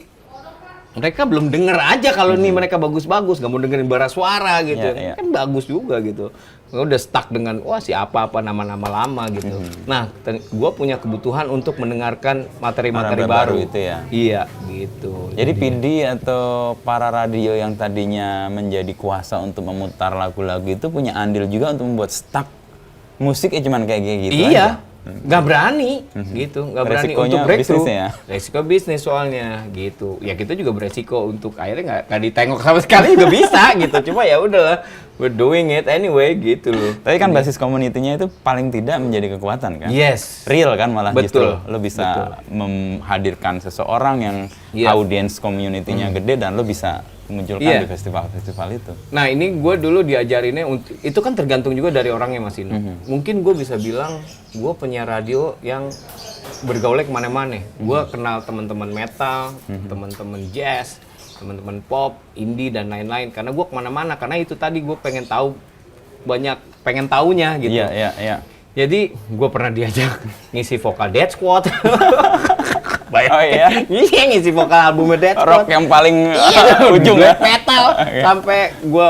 mereka belum denger aja kalau nih mereka bagus-bagus, nggak mau dengerin bara suara gitu. Iya, iya. Kan bagus juga gitu. Udah stuck dengan si apa-apa nama-nama lama gitu. Nah, gue punya kebutuhan untuk mendengarkan materi-materi baru. Itu ya. Iya, gitu. Jadi PD atau para radio yang tadinya menjadi kuasa untuk memutar lagu-lagu itu punya andil juga untuk membuat stuck musik cuman kayak gitu iya. aja. Nggak berani gitu, nggak berani Resikonya untuk breakthrough. bisnis ya? Resiko bisnis soalnya gitu. Ya kita juga beresiko untuk akhirnya nggak ditengok sama sekali juga bisa gitu. Cuma ya udahlah, we're doing it anyway gitu loh. Tapi kan basis community-nya itu paling tidak menjadi kekuatan kan? Yes. Real kan malah Betul. justru lo bisa menghadirkan seseorang yang Iya. audience community-nya gede dan lo bisa munculkan Iya. di festival-festival itu. Nah ini gue dulu diajarinnya, itu kan tergantung juga dari orangnya Mas Ino. Mungkin gue bisa bilang, gue penyiar radio yang bergaulnya kemana-mana. Gue kenal teman-teman metal, teman-teman jazz, teman-teman pop, indie dan lain-lain. Karena gue kemana-mana, karena itu tadi gue pengen tahu pengen taunya gitu. Iya. Jadi gue pernah diajak ngisi vokal Dead Squad. Oh iya? Iya, ngisi vokal albumnya Dead Squad. Rock yang paling ujung ya? Black metal. Sampai gue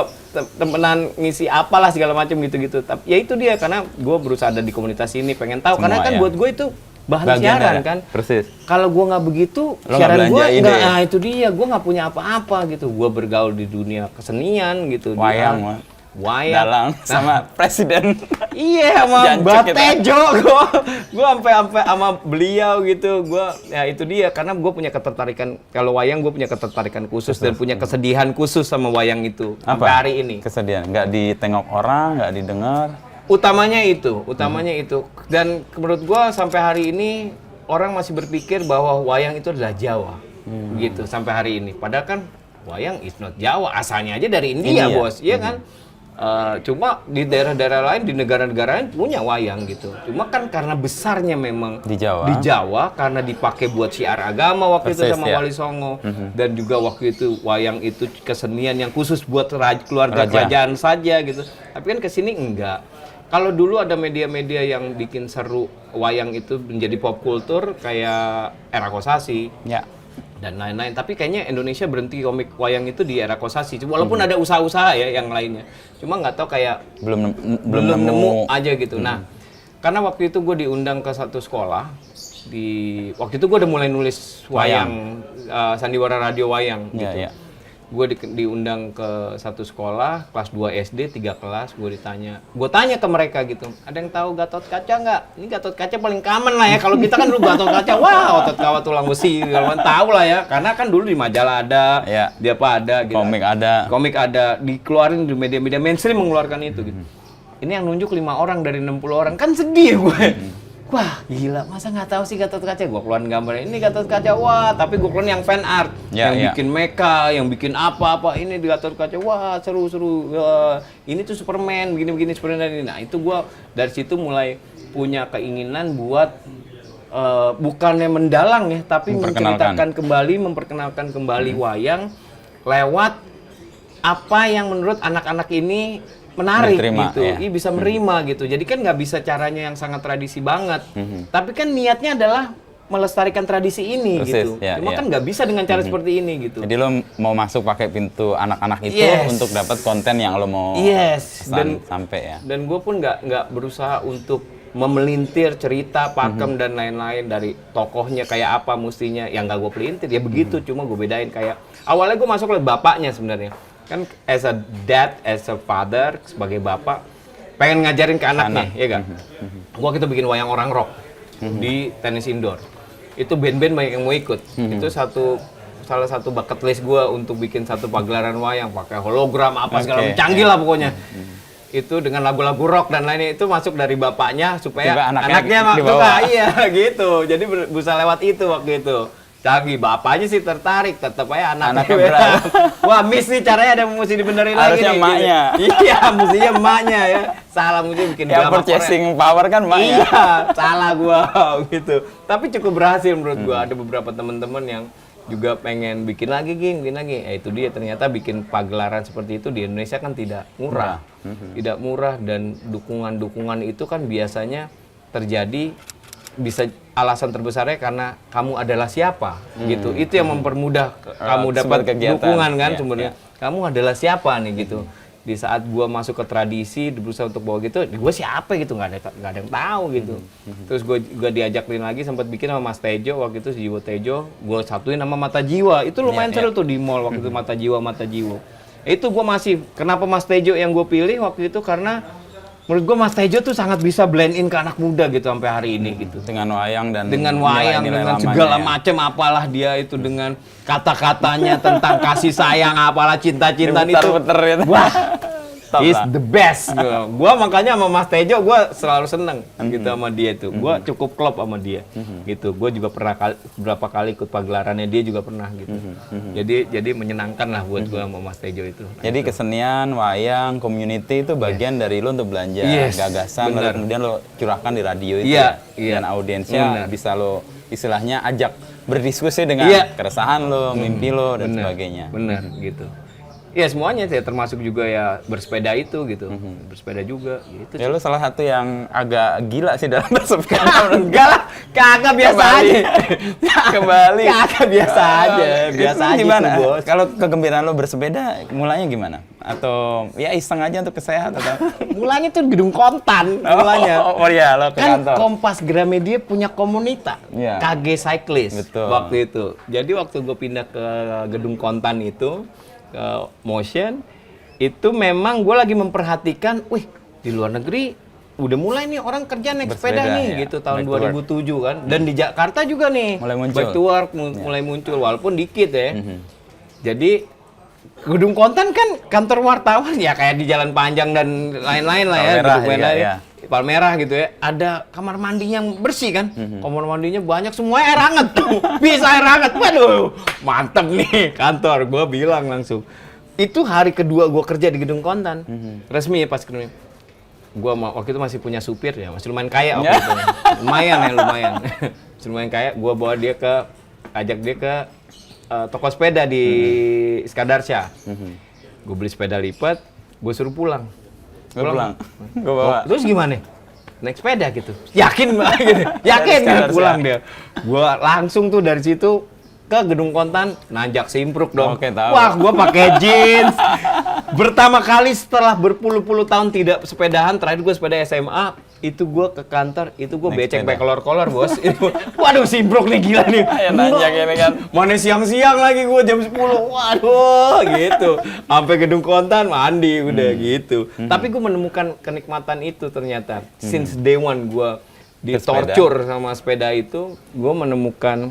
temenan ngisi apalah segala macam gitu-gitu. Tapi ya itu dia, karena gue berusaha ada di komunitas ini, pengen tahu. Semua, karena kan ya. buat gue itu bahan Bagian siaran dari- kan. Persis. Kalau gue nggak begitu, Lo siaran nggak gue belanja ide nggak. ya? Nah itu dia, gue nggak punya apa-apa gitu. Gue bergaul di dunia kesenian gitu. Wayang, wayang. Dalang sama presiden. Iya, sama Jancuk Batejo gue sampai sama beliau gitu. Ya itu dia, karena gue punya ketertarikan, kalau wayang gue punya ketertarikan khusus dan punya kesedihan khusus sama wayang itu sampai hari ini. Kesedihan, nggak ditengok orang, nggak didengar. Utamanya itu. Dan menurut gue sampai hari ini orang masih berpikir bahwa wayang itu adalah Jawa, gitu sampai hari ini. Padahal kan wayang is not Jawa, asalnya aja dari India. Bos, iya kan? Cuma di daerah-daerah lain, di negara-negara lain punya wayang gitu. Cuma kan karena besarnya memang Di Jawa. karena dipakai buat syiar agama waktu itu Persis, sama ya. Wali Songo. Dan juga waktu itu wayang itu kesenian yang khusus buat keluarga Raja. kerajaan saja gitu. Tapi kan kesini enggak. Kalau dulu ada media-media yang bikin seru wayang itu menjadi pop kultur kayak Era Kosasi. Ya. Dan lain-lain, tapi kayaknya Indonesia berhenti komik wayang itu di Era Kosasi. Walaupun ada usaha-usaha ya yang lainnya, cuma nggak tahu kayak Belum nemu aja gitu. Nah, karena waktu itu gue diundang ke satu sekolah, waktu itu gue udah mulai nulis wayang, sandiwara radio wayang. Iya, Gitu. iya. Gue diundang ke satu sekolah, kelas 2 SD, 3 kelas, gue tanya ke mereka gitu, ada yang tahu Gatot Kaca nggak? Ini Gatot Kaca paling common lah ya, kalau kita kan dulu Gatot Kaca, wah otot kawat tulang besi, kalian tahu lah ya, karena kan dulu di majalah ada, Ya. di apa ada, gitu. Komik ada, dikeluarin di media-media mainstream mengeluarkan itu gitu. Ini yang nunjuk 5 orang dari 60 orang, kan sedih gue. Wah gila, masa nggak tahu sih Gatot Kaca? Gue keluarin gambarnya, ini Gatot Kaca, wah tapi gue keluarin yang fan art, yang bikin mecha, yang bikin apa-apa, ini di Gatot Kaca, wah seru-seru, ini tuh Superman, begini-begini Superman ini. Nah itu gue dari situ mulai punya keinginan buat bukannya mendalang ya, tapi memperkenalkan kembali wayang lewat apa yang menurut anak-anak ini menarik Diterima, gitu, ya. bisa menerima gitu. Jadi kan nggak bisa caranya yang sangat tradisi banget. Tapi kan niatnya adalah melestarikan tradisi ini. Persis, gitu. ya, Cuma ya. kan nggak bisa dengan cara seperti ini gitu. Jadi lo mau masuk pakai pintu anak-anak itu untuk dapat konten yang lo mau sampai ya. Dan gue pun nggak berusaha untuk memelintir cerita, pakem dan lain-lain dari tokohnya kayak apa mestinya, yang gak gue pelintir ya begitu, cuma gue bedain kayak awalnya gue masuk oleh bapaknya sebenarnya kan, as a dad, as a father, sebagai bapak pengen ngajarin ke anaknya, ya kan? Gua kita bikin wayang orang rock di tenis indoor. Itu band-band banyak yang mau ikut. Itu salah satu bucket list gua untuk bikin satu pagelaran wayang pakai hologram apa segala macam, canggih lah pokoknya. Itu dengan lagu-lagu rock dan lainnya, itu masuk dari bapaknya supaya anaknya suka, iya gitu. Jadi bisa lewat itu waktu itu. Canggih, bapaknya sih tertarik, tetap aja anaknya berat. Wah, miss nih caranya ada mesti dibenerin lagi nih. Harusnya emaknya. Iya, mestinya emaknya ya. Salah mesti bikin ya, purchasing power kan emaknya. Iya, salah gua gitu. Tapi cukup berhasil menurut gua. Ada beberapa teman-teman yang juga pengen bikin lagi. Itu dia ternyata bikin pagelaran seperti itu di Indonesia kan tidak murah. Tidak murah, dan dukungan-dukungan itu kan biasanya terjadi, bisa alasan terbesarnya karena kamu adalah siapa gitu. Itu yang mempermudah kamu dapat dukungan kan sebenarnya. Kamu adalah siapa nih gitu. Di saat gua masuk ke tradisi, berusaha untuk bawa gitu, gua siapa gitu, nggak ada yang tahu gitu. Terus gua diajakin lagi, sempat bikin sama Mas Tejo waktu itu, si Jiwo Tejo, gua satuin sama Mata Jiwa. Itu lumayan seru tuh di mall waktu itu, Mata Jiwa. Itu gua masih, kenapa Mas Tejo yang gue pilih waktu itu, karena menurut gue Mas Tejo tuh sangat bisa blend in ke anak muda gitu sampai hari ini gitu. Dengan wayang dan dengan segala macam, apalah dia itu, dengan kata-katanya tentang kasih sayang, apalah cinta-cintaan itu. Wah, he's the best. Gua makanya sama Mas Tejo gua selalu seneng gitu sama dia itu. Gua cukup klop sama dia gitu. Gua juga pernah beberapa kali ikut pagelarannya dia juga pernah gitu. Jadi menyenangkan lah buat gua sama Mas Tejo itu. Jadi kesenian, wayang, community itu bagian dari lo untuk belanja gagasan, lalu kemudian lo curahkan di radio itu. Dan audiensnya bisa lo istilahnya ajak berdiskusi dengan keresahan lo, mimpi lo dan sebagainya. Bener gitu. Iya semuanya sih, termasuk juga ya bersepeda itu gitu, bersepeda juga gitu. Ya lu salah satu yang agak gila sih dalam bersepeda. Enggak lah, kagak biasa aja. Kembali. Kagak biasa aja, biasa aja gimana? tuh, Bos. Kalau kegembiraan lo bersepeda, mulanya gimana? Atau ya iseng aja untuk kesehatan atau? Mulanya tuh Gedung Kontan, mulanya. Oh iya, lo ke kantor. Kan Kompas Gramedia punya komunitas, KG Cyclist. Betul. Waktu itu. Jadi waktu gue pindah ke Gedung Kontan itu, ke Motion, itu memang gue lagi memperhatikan, wih di luar negeri udah mulai nih orang kerja naik sepeda nih gitu, tahun 2007 kan. Dan di Jakarta juga nih mulai muncul. Back to work mulai muncul, walaupun dikit ya. Jadi Gedung Kontan kan kantor wartawan ya, kayak di Jalan Panjang dan lain-lain lah ya, Gedung Merah, Palmerah gitu ya. Ada kamar mandi yang bersih kan, kamar mandinya banyak, semua air hangat tuh, bisa air hangat. Waduh, mantep nih kantor. Gue bilang langsung. Itu hari kedua gue kerja di Gedung Kontan, resmi ya pas kedua. Gue waktu itu masih punya supir ya, masih lumayan kaya waktu itu. Lumayan. Masih lumayan kaya. Gue bawa dia ajak dia ke toko sepeda di Iskandar-Syah. Gue beli sepeda lipat, gue suruh pulang. Gue bawa. Terus gimana? Naik sepeda gitu. Yakin banget gitu. Yakin gitu pulang dia. Gue langsung tuh dari situ ke Gedung Kontan, nanjak Simpruk dong. Oke, tahu. Wah, gue pakai jeans. Pertama kali setelah berpuluh-puluh tahun tidak sepedahan, terakhir gue sepeda SMA, itu gue ke kantor, itu gue becek pakai kolor-kolor, Bos. Waduh, Simpruk nih gila nih. Nanjak ini kan. Mana siang-siang lagi gue jam 10. Waduh, gitu. Sampai Gedung Kontan mandi udah gitu. Tapi gue menemukan kenikmatan itu ternyata. Since day one gue ditorture sama sepeda itu, gue menemukan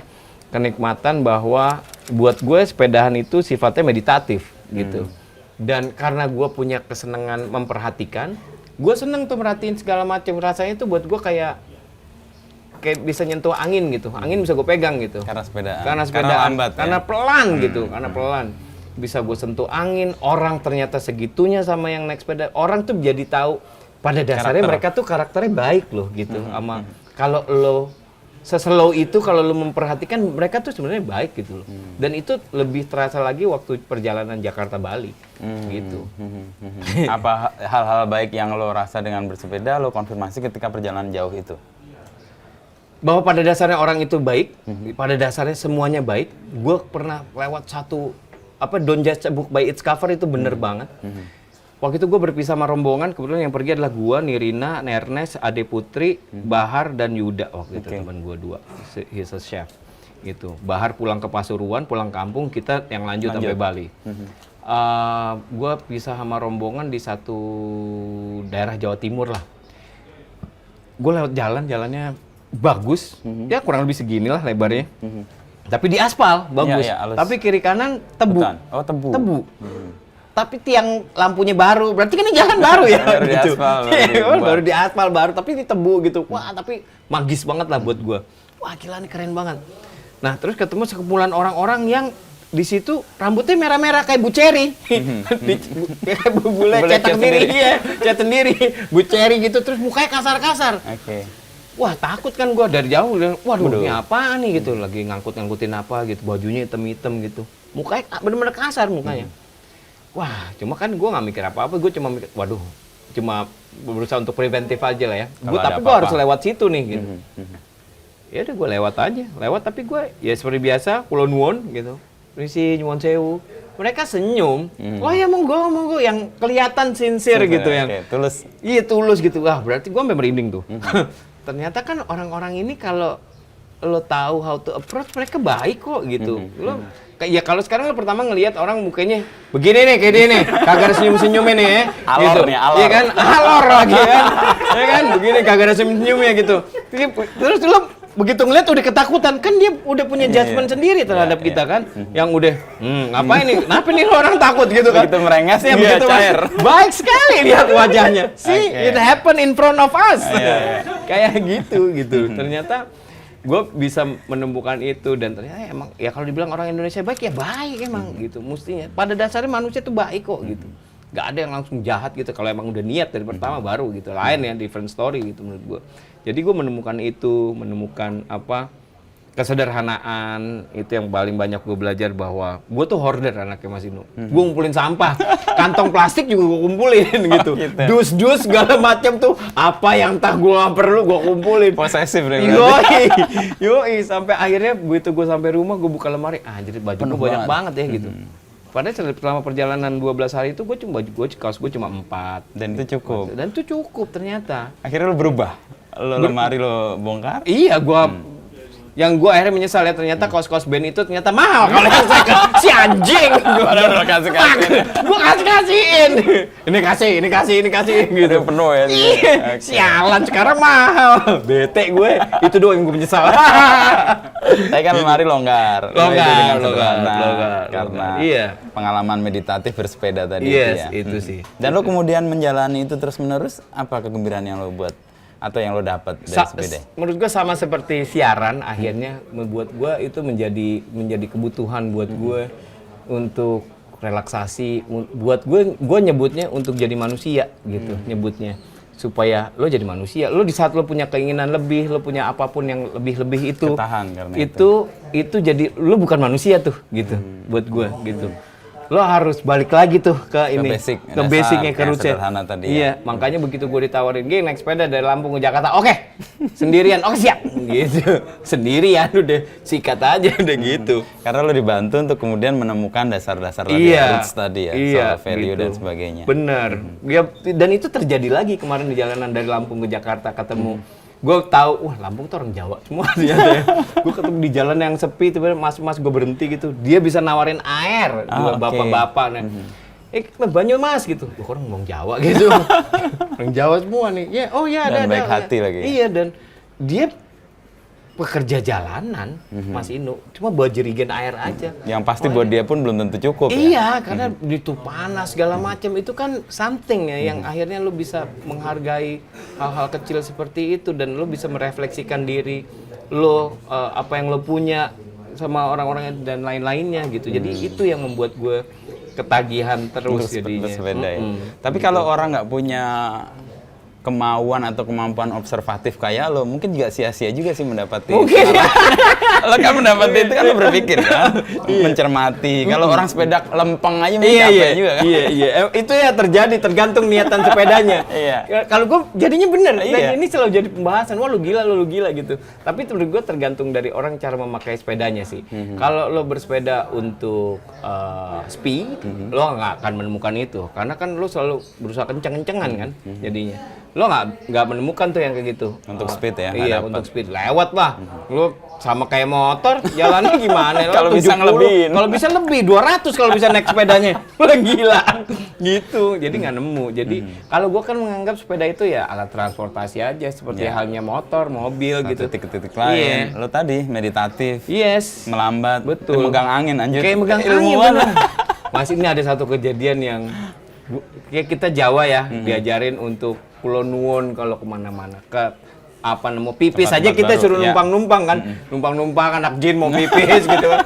kenikmatan bahwa buat gue sepedahan itu sifatnya meditatif gitu. Dan karena gue punya kesenangan memperhatikan, gue seneng tuh merhatiin segala macam. Rasanya tuh buat gue kayak bisa nyentuh angin gitu. Angin bisa gue pegang gitu. Karena sepedaan. Karena lambat, karena pelan gitu. Karena pelan. Bisa gue sentuh angin. Orang ternyata segitunya sama yang naik sepeda. Orang tuh jadi tahu pada dasarnya mereka tuh karakternya baik loh gitu. Sama kalau lo seslow itu, kalau lo memperhatikan mereka tuh sebenarnya baik gitu loh. Dan itu lebih terasa lagi waktu perjalanan Jakarta-Bali gitu. Apa hal-hal baik yang lo rasa dengan bersepeda lo konfirmasi ketika perjalanan jauh itu? Bahwa pada dasarnya orang itu baik, pada dasarnya semuanya baik. Gue pernah lewat satu Don't Judge a Book by Its Cover, itu bener banget. waktu itu gue berpisah sama rombongan, kebetulan yang pergi adalah gue, Nirina, Nernes, Ade Putri, Bahar, dan Yuda waktu itu teman gue 2, he's a chef. Gitu. Bahar pulang ke Pasuruan, pulang kampung, kita yang lanjut sampai Bali. Gue pisah sama rombongan di satu daerah Jawa Timur lah. Gue lewat jalannya bagus, ya kurang lebih segini lah lebarnya. Tapi di aspal, bagus. Tapi kiri kanan tebu. Oh, tebu. Tapi tiang lampunya baru, berarti kan ini jalan baru ya? Baru gitu. baru di aspal baru, tapi ini tebu gitu. Wah, tapi magis banget lah buat gue. Wah, gila nih keren banget. Nah, terus ketemu sekumpulan orang-orang yang di situ rambutnya merah-merah kayak Bu Cherry. Kayak bule cetak sendiri. Iya, cetak sendiri. Bu Cherry gitu, terus mukanya kasar-kasar. Oke. Wah, takut kan gue dari jauh. Waduh, ini apaan nih gitu. Lagi ngangkut-ngangkutin apa gitu. Bajunya hitam-hitam gitu. Mukanya bener-bener kasar mukanya. Wah, cuma kan gue nggak mikir apa-apa, gue cuma mikir, waduh, cuma berusaha untuk preventif aja lah ya. Tapi gue harus lewat situ nih, gitu. Ya udah gue lewat tapi gue ya seperti biasa, Kulon Nuwun gitu, Risi Nyuwun Sewu. Mereka senyum, wah ya monggo, yang kelihatan sincere gitu yang, tulus. Iya tulus gitu, wah berarti gue sampai merinding tuh. Ternyata kan orang-orang ini kalau lo tahu how to approach, mereka baik kok gitu. Lo ya kalau sekarang lo pertama ngelihat orang mukanya begini nih kayak dia nih, kagak ada senyum-senyumnya nih ya. Alor gitu. nih, alor. Iya kan? Alor lagi kan. Ya kan? Begini kagak ada senyum-senyumnya gitu. Terus lo begitu ngeliat udah ketakutan, kan dia udah punya judgement sendiri terhadap kita kan. Yang udah, ngapain nih? Kenapa nih lo orang takut gitu kan? Begitu merengas ya, begitu cair. Baik sekali lihat wajahnya. See, it happen in front of us. Kayak gitu. Ternyata gue bisa menemukan itu dan ternyata emang ya kalau dibilang orang Indonesia baik ya baik emang gitu mestinya. Pada dasarnya manusia tuh baik kok gitu. Gak ada yang langsung jahat gitu kalau emang udah niat dari pertama baru gitu. Lain ya different story gitu menurut gue. Jadi gue menemukan apa kesederhanaan itu yang paling banyak gue belajar bahwa gue tuh hoarder anaknya Mas Inu. Gue ngumpulin sampah, kantong plastik juga gue kumpulin gitu. Dus segala macam tuh apa yang entah gue nggak perlu gue kumpulin. Posesif deh. Yoi, sampai akhirnya begitu gue sampai rumah gue buka lemari, jadi baju gue banyak banget ya gitu. Padahal selama perjalanan 12 hari itu gue cuma kaos gue cuma 4 dan itu cukup. Dan itu cukup ternyata. Akhirnya lo berubah. Lemari lo bongkar? Iya, yang gue akhirnya menyesal ya ternyata kaos-kaos band itu ternyata mahal kalau yang saya si anjing Udah kasihin ini kasih gitu penuh ya sialan sekarang mahal bete gue itu doang yang gue menyesal. Tapi kan lemari longgar karena iya pengalaman meditatif bersepeda tadi itu sih. Dan lo kemudian menjalani itu terus menerus, apa kegembiraan yang lo buat atau yang lo dapat dari sepeda? Menurut gue sama seperti siaran, akhirnya membuat gue itu menjadi kebutuhan buat gue untuk relaksasi, buat gue nyebutnya untuk jadi manusia gitu, nyebutnya supaya lo jadi manusia. Lo di saat lo punya keinginan lebih, lo punya apapun yang lebih itu, ketahan karena itu jadi lo bukan manusia tuh gitu, buat gue gitu. Lo harus balik lagi tuh ke basicnya, ke roots. Iya, makanya begitu gue ditawarin, naik sepeda dari Lampung ke Jakarta, oke, sendirian, oke siap, gitu, sendirian udah sikat aja udah gitu. Karena lo dibantu untuk kemudian menemukan dasar-dasar roots tadi ya, soal value gitu. Dan sebagainya. Bener, ya, dan itu terjadi lagi kemarin di jalanan dari Lampung ke Jakarta ketemu. Gue tahu, wah Lampung tuh orang Jawa semua ternyata ya. Gue ketemu di jalan yang sepi, tiba-tiba mas gue berhenti gitu. Dia bisa nawarin air, dua bapak-bapak. Banyu mas gitu. Gue orang ngomong Jawa gitu. Orang Jawa semua nih. Ya, oh ya ada. Dan baik hati lagi. Iya, dan dia pekerja jalanan, Mas Inu, cuma buat jerigen air aja. Yang pasti buat dia pun belum tentu cukup. Iya, karena itu panas segala macam itu kan something ya yang akhirnya lo bisa menghargai hal-hal kecil seperti itu dan lo bisa merefleksikan diri lo apa yang lo punya sama orang-orang dan lain-lainnya gitu. Jadi itu yang membuat gue ketagihan terus jadinya. Bersepeda ya. Tapi kalau orang nggak punya kemauan atau kemampuan observatif kayak lo, mungkin juga sia-sia juga sih mendapati. Mungkin ya. Lo kan mendapati itu kan lo berpikir kan, mencermati. Kalau orang sepeda lempeng aja mungkin capek juga kan. Iya. Itu ya terjadi, tergantung niatan sepedanya. Iya. Kalau gue jadinya bener, Iya. dan ini selalu jadi pembahasan, wah lu gila gitu. Tapi menurut gue tergantung dari orang cara memakai sepedanya sih. Kalau lo bersepeda untuk speed, lo nggak akan menemukan itu. Karena kan lo selalu berusaha kenceng-kencengan kan, jadinya. Lo nggak menemukan tuh yang kayak gitu. Untuk speed ya? Iya, untuk speed. Lewat lah. Lo sama kayak motor, jalannya gimana? Kalau bisa ngelebihin. Kalau bisa lebih, 200 kalau bisa naik sepedanya. Wah gila. Gitu, jadi nggak nemu. Jadi kalau gua kan menganggap sepeda itu ya alat transportasi aja. Seperti halnya motor, mobil gitu. Titik-titik lain. Lo tadi meditatif. Yes. Melambat. Betul. Megang angin anjir. Kayak megang angin bener. Mas, ini ada satu kejadian yang kayak kita Jawa ya, diajarin untuk Pulau Nuwun kalau kemana-mana. Nemu pipis Tempat aja kita baru, suruh ya. numpang-numpang kan. Numpang-numpang anak jin mau pipis gitu kan.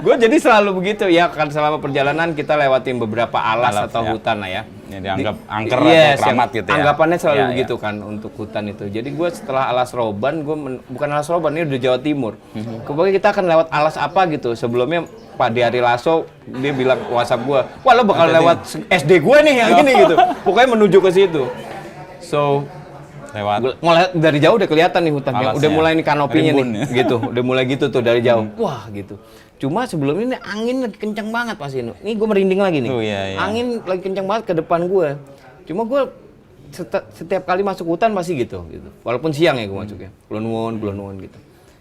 Gue jadi selalu begitu ya, kan selama perjalanan kita lewatin beberapa alas atau hutan lah ya. Ya, dianggap angker atau keramat gitu ya. Anggapannya selalu Ya, begitu kan untuk hutan itu. Jadi gue setelah alas Roban, bukan alas Roban, ini udah Jawa Timur. Kemudian kita akan lewat alas apa gitu. Sebelumnya Pak Diari Lasso, dia bilang WhatsApp gue, wah lo bakal lewat SD gue nih yang ini gitu. Pokoknya menuju ke situ. So, lewat mulai dari jauh udah kelihatan nih hutannya, udah mulai nih kanopinya Rimbun, nih, gitu, udah mulai gitu tuh dari jauh, wah gitu. Cuma sebelum ini angin lagi kencang banget pas ini gue merinding lagi nih, angin lagi kencang banget ke depan gue. Cuma gue setiap kali masuk hutan masih gitu, walaupun siang ya gue masuknya, Kulon Nuwun gitu.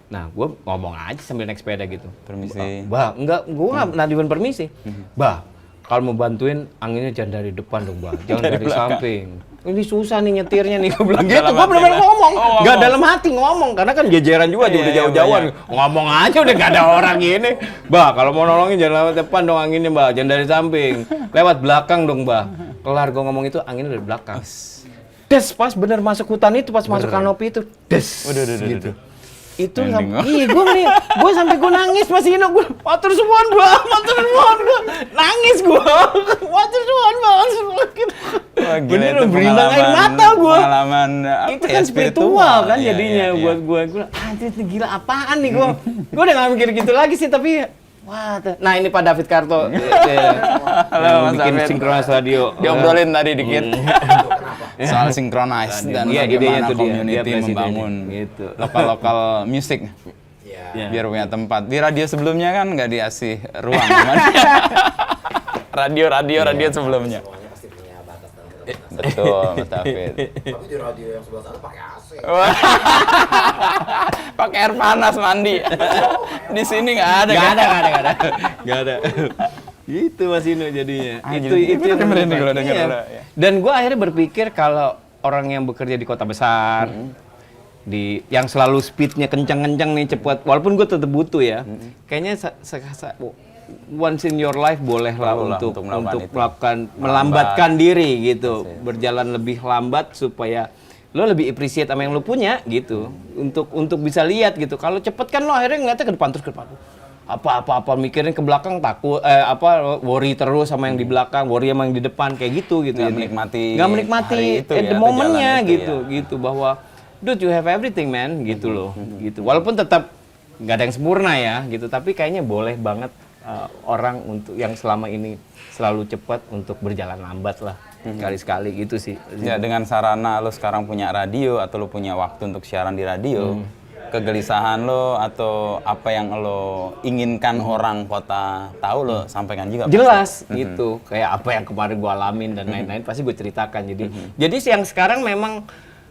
Nah gue ngomong aja sambil naik sepeda gitu, permisi. Bah, enggak, gue nggak nadiwan permisi, bah. Kalau mau bantuin, anginnya jangan dari depan dong, Bah. Jangan dari samping. Ini susah nih nyetirnya nih, gue bilang gitu. Gue bener-bener ngomong. Nggak dalam hati ngomong, karena kan jejeran juga, udah jauh-jauhan. Ngomong aja udah nggak ada orang gini. Bah, kalau mau nolongin jangan lewat depan dong anginnya, Bah. Jangan dari samping. Lewat belakang dong, Bah. Kelar gue ngomong itu, anginnya dari belakang. Des, pas bener masuk hutan itu, pas masuk kanopi itu. Des, gitu. Itu gue sampai gue nangis masih gue matur suwun gue nangis gue matur suwun gitu. Bener berlinang air mata gue. Pengalaman itu kan spiritual kan jadinya buat gue anjir gila apaan nih gue udah nggak mikir gitu lagi sih tapi wah, nah ini Pak David Karto Halo, Mas bikin David. Synchronize Radio. Diobrolin tadi dikit soal Synchronize dan bagaimana community membangun gitu. lokal music biar punya tempat. Di radio sebelumnya kan nggak dikasih ruang radio sebelumnya. Semuanya pasti punya batas dan Betul, Mas David. Tapi di radio yang sebelah sana pakai AC. Pakai air panas mandi. Di sini nggak ada. Nggak ada. Itu Mas Inu jadinya. Anjir, Itu yang merinding kalau iya. denger. Ya. Dan gue akhirnya berpikir kalau orang yang bekerja di kota besar, yang selalu speednya kencang-kencang nih cepat, walaupun gue tetap butuh ya, kayaknya once in your life boleh lah untuk melakukan melambatkan diri gitu, berjalan lebih lambat supaya lo lebih appreciate sama yang lo punya gitu, untuk bisa lihat gitu. Kalau cepet kan lo akhirnya ngeliatnya ke depan terus ke depan. Apa mikirin ke belakang takut worry terus sama yang di belakang, worry sama yang di depan kayak gitu Nggak menikmati itu at the ya, momennya itu gitu bahwa dude you have everything man gitu loh gitu, walaupun tetap nggak ada yang sempurna ya gitu, tapi kayaknya boleh banget orang untuk yang selama ini selalu cepat untuk berjalan lambat lah sekali-sekali gitu sih ya. Dengan sarana lo sekarang punya radio atau lo punya waktu untuk siaran di radio, kegelisahan lo atau apa yang lo inginkan orang kota tahu lo sampaikan juga jelas gitu, kayak apa yang kemarin gue alamin dan lain-lain pasti gue ceritakan. Jadi yang sekarang memang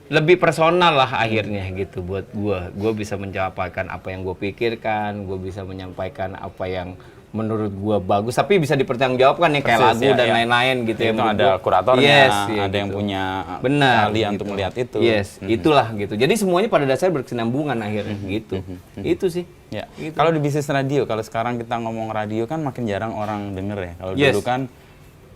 lebih personal lah akhirnya gitu buat gue bisa menyampaikan apa yang gue pikirkan, gue bisa menyampaikan apa yang menurut gue bagus tapi bisa dipertanggungjawabkan nih kayak lagu dan lain-lain gitu ya. Itu ada kuratornya, ada yang punya keahlian untuk melihat itu. Itulah gitu. Jadi semuanya pada dasarnya berkesinambungan akhirnya gitu. Itu sih. Ya. Gitu. Kalau di bisnis radio, kalau sekarang kita ngomong radio kan makin jarang orang denger ya. Kalau dulu kan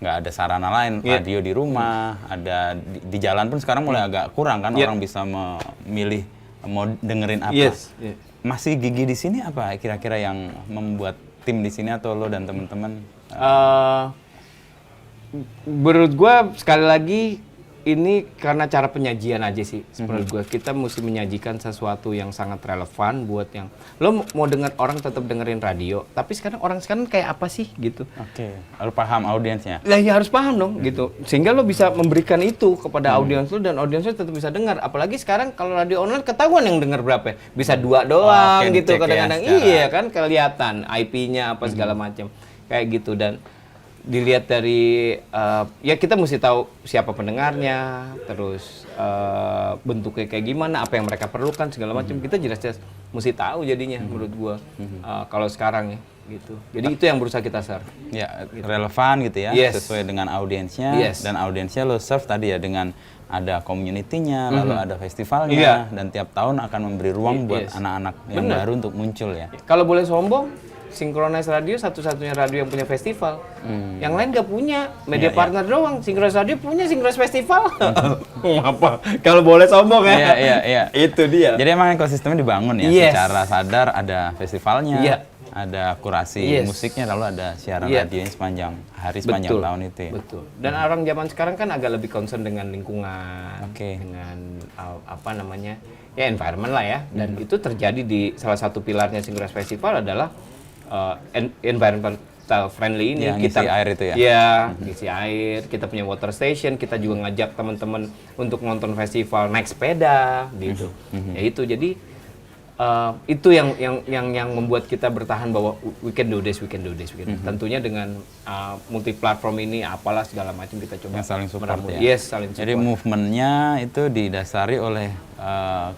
nggak ada sarana lain, radio di rumah, ada di jalan pun sekarang mulai agak kurang kan orang bisa memilih mau dengerin apa. Masih gigi di sini apa kira-kira yang membuat tim di sini atau lo dan teman-teman? Menurut gue sekali lagi ini karena cara penyajian aja sih menurut gue. Kita mesti menyajikan sesuatu yang sangat relevan buat yang lo mau denger, orang tetap dengerin radio, tapi sekarang orang sekarang kayak apa sih gitu. Oke. Lalu paham audiensnya. Lah ya harus paham dong gitu. Sehingga lo bisa memberikan itu kepada audiens lo dan audiens lo tetap bisa dengar. Apalagi sekarang kalau radio online ketahuan yang denger berapa ya. Bisa 2 doang Oke, gitu dicek ya kadang-kadang. secara- Iya kan kelihatan IP-nya apa segala macam. Kayak gitu. Dan dilihat dari ya kita mesti tahu siapa pendengarnya, terus bentuknya kayak gimana, apa yang mereka perlukan segala macam. Kita jelas-jelas mesti tahu jadinya menurut gua kalau sekarang ya gitu. Jadi itu yang berusaha kita share. Ya, relevan gitu ya, Yes. sesuai dengan audiensnya. Yes. Dan audiensnya lo serve tadi ya dengan ada community-nya, lalu ada festivalnya, Iya. dan tiap tahun akan memberi ruang buat Yes. anak-anak yang Bener. baru untuk muncul ya. Kalau boleh sombong, Synchronize Radio satu-satunya radio yang punya festival. Yang lain nggak punya, media Iya, partner doang. Synchronize Radio punya Synchronize Festival. Apa? Kalau boleh sombong ya. Iya. Itu dia. Jadi emang ekosistemnya dibangun ya, Yes. secara sadar ada festivalnya, Iya. ada kurasi Yes. musiknya, lalu ada siaran Iya. radionya sepanjang hari, sepanjang tahun itu ya. Betul. Dan orang zaman sekarang kan agak lebih concern dengan lingkungan, Oke. dengan apa namanya, ya environment lah ya. Dan itu terjadi di salah satu pilarnya Synchronize Festival adalah environmental friendly ini. Ya, ngisi air itu ya? Iya, ngisi air. Kita punya water station. Kita juga ngajak teman-teman untuk nonton festival naik sepeda, gitu. Ya itu. Jadi itu yang membuat kita bertahan bahwa we can do this. Tentunya dengan multi platform ini apalah segala macam kita coba Yang saling support meramu- ya. Yes, saling support. Jadi movementnya itu didasari oleh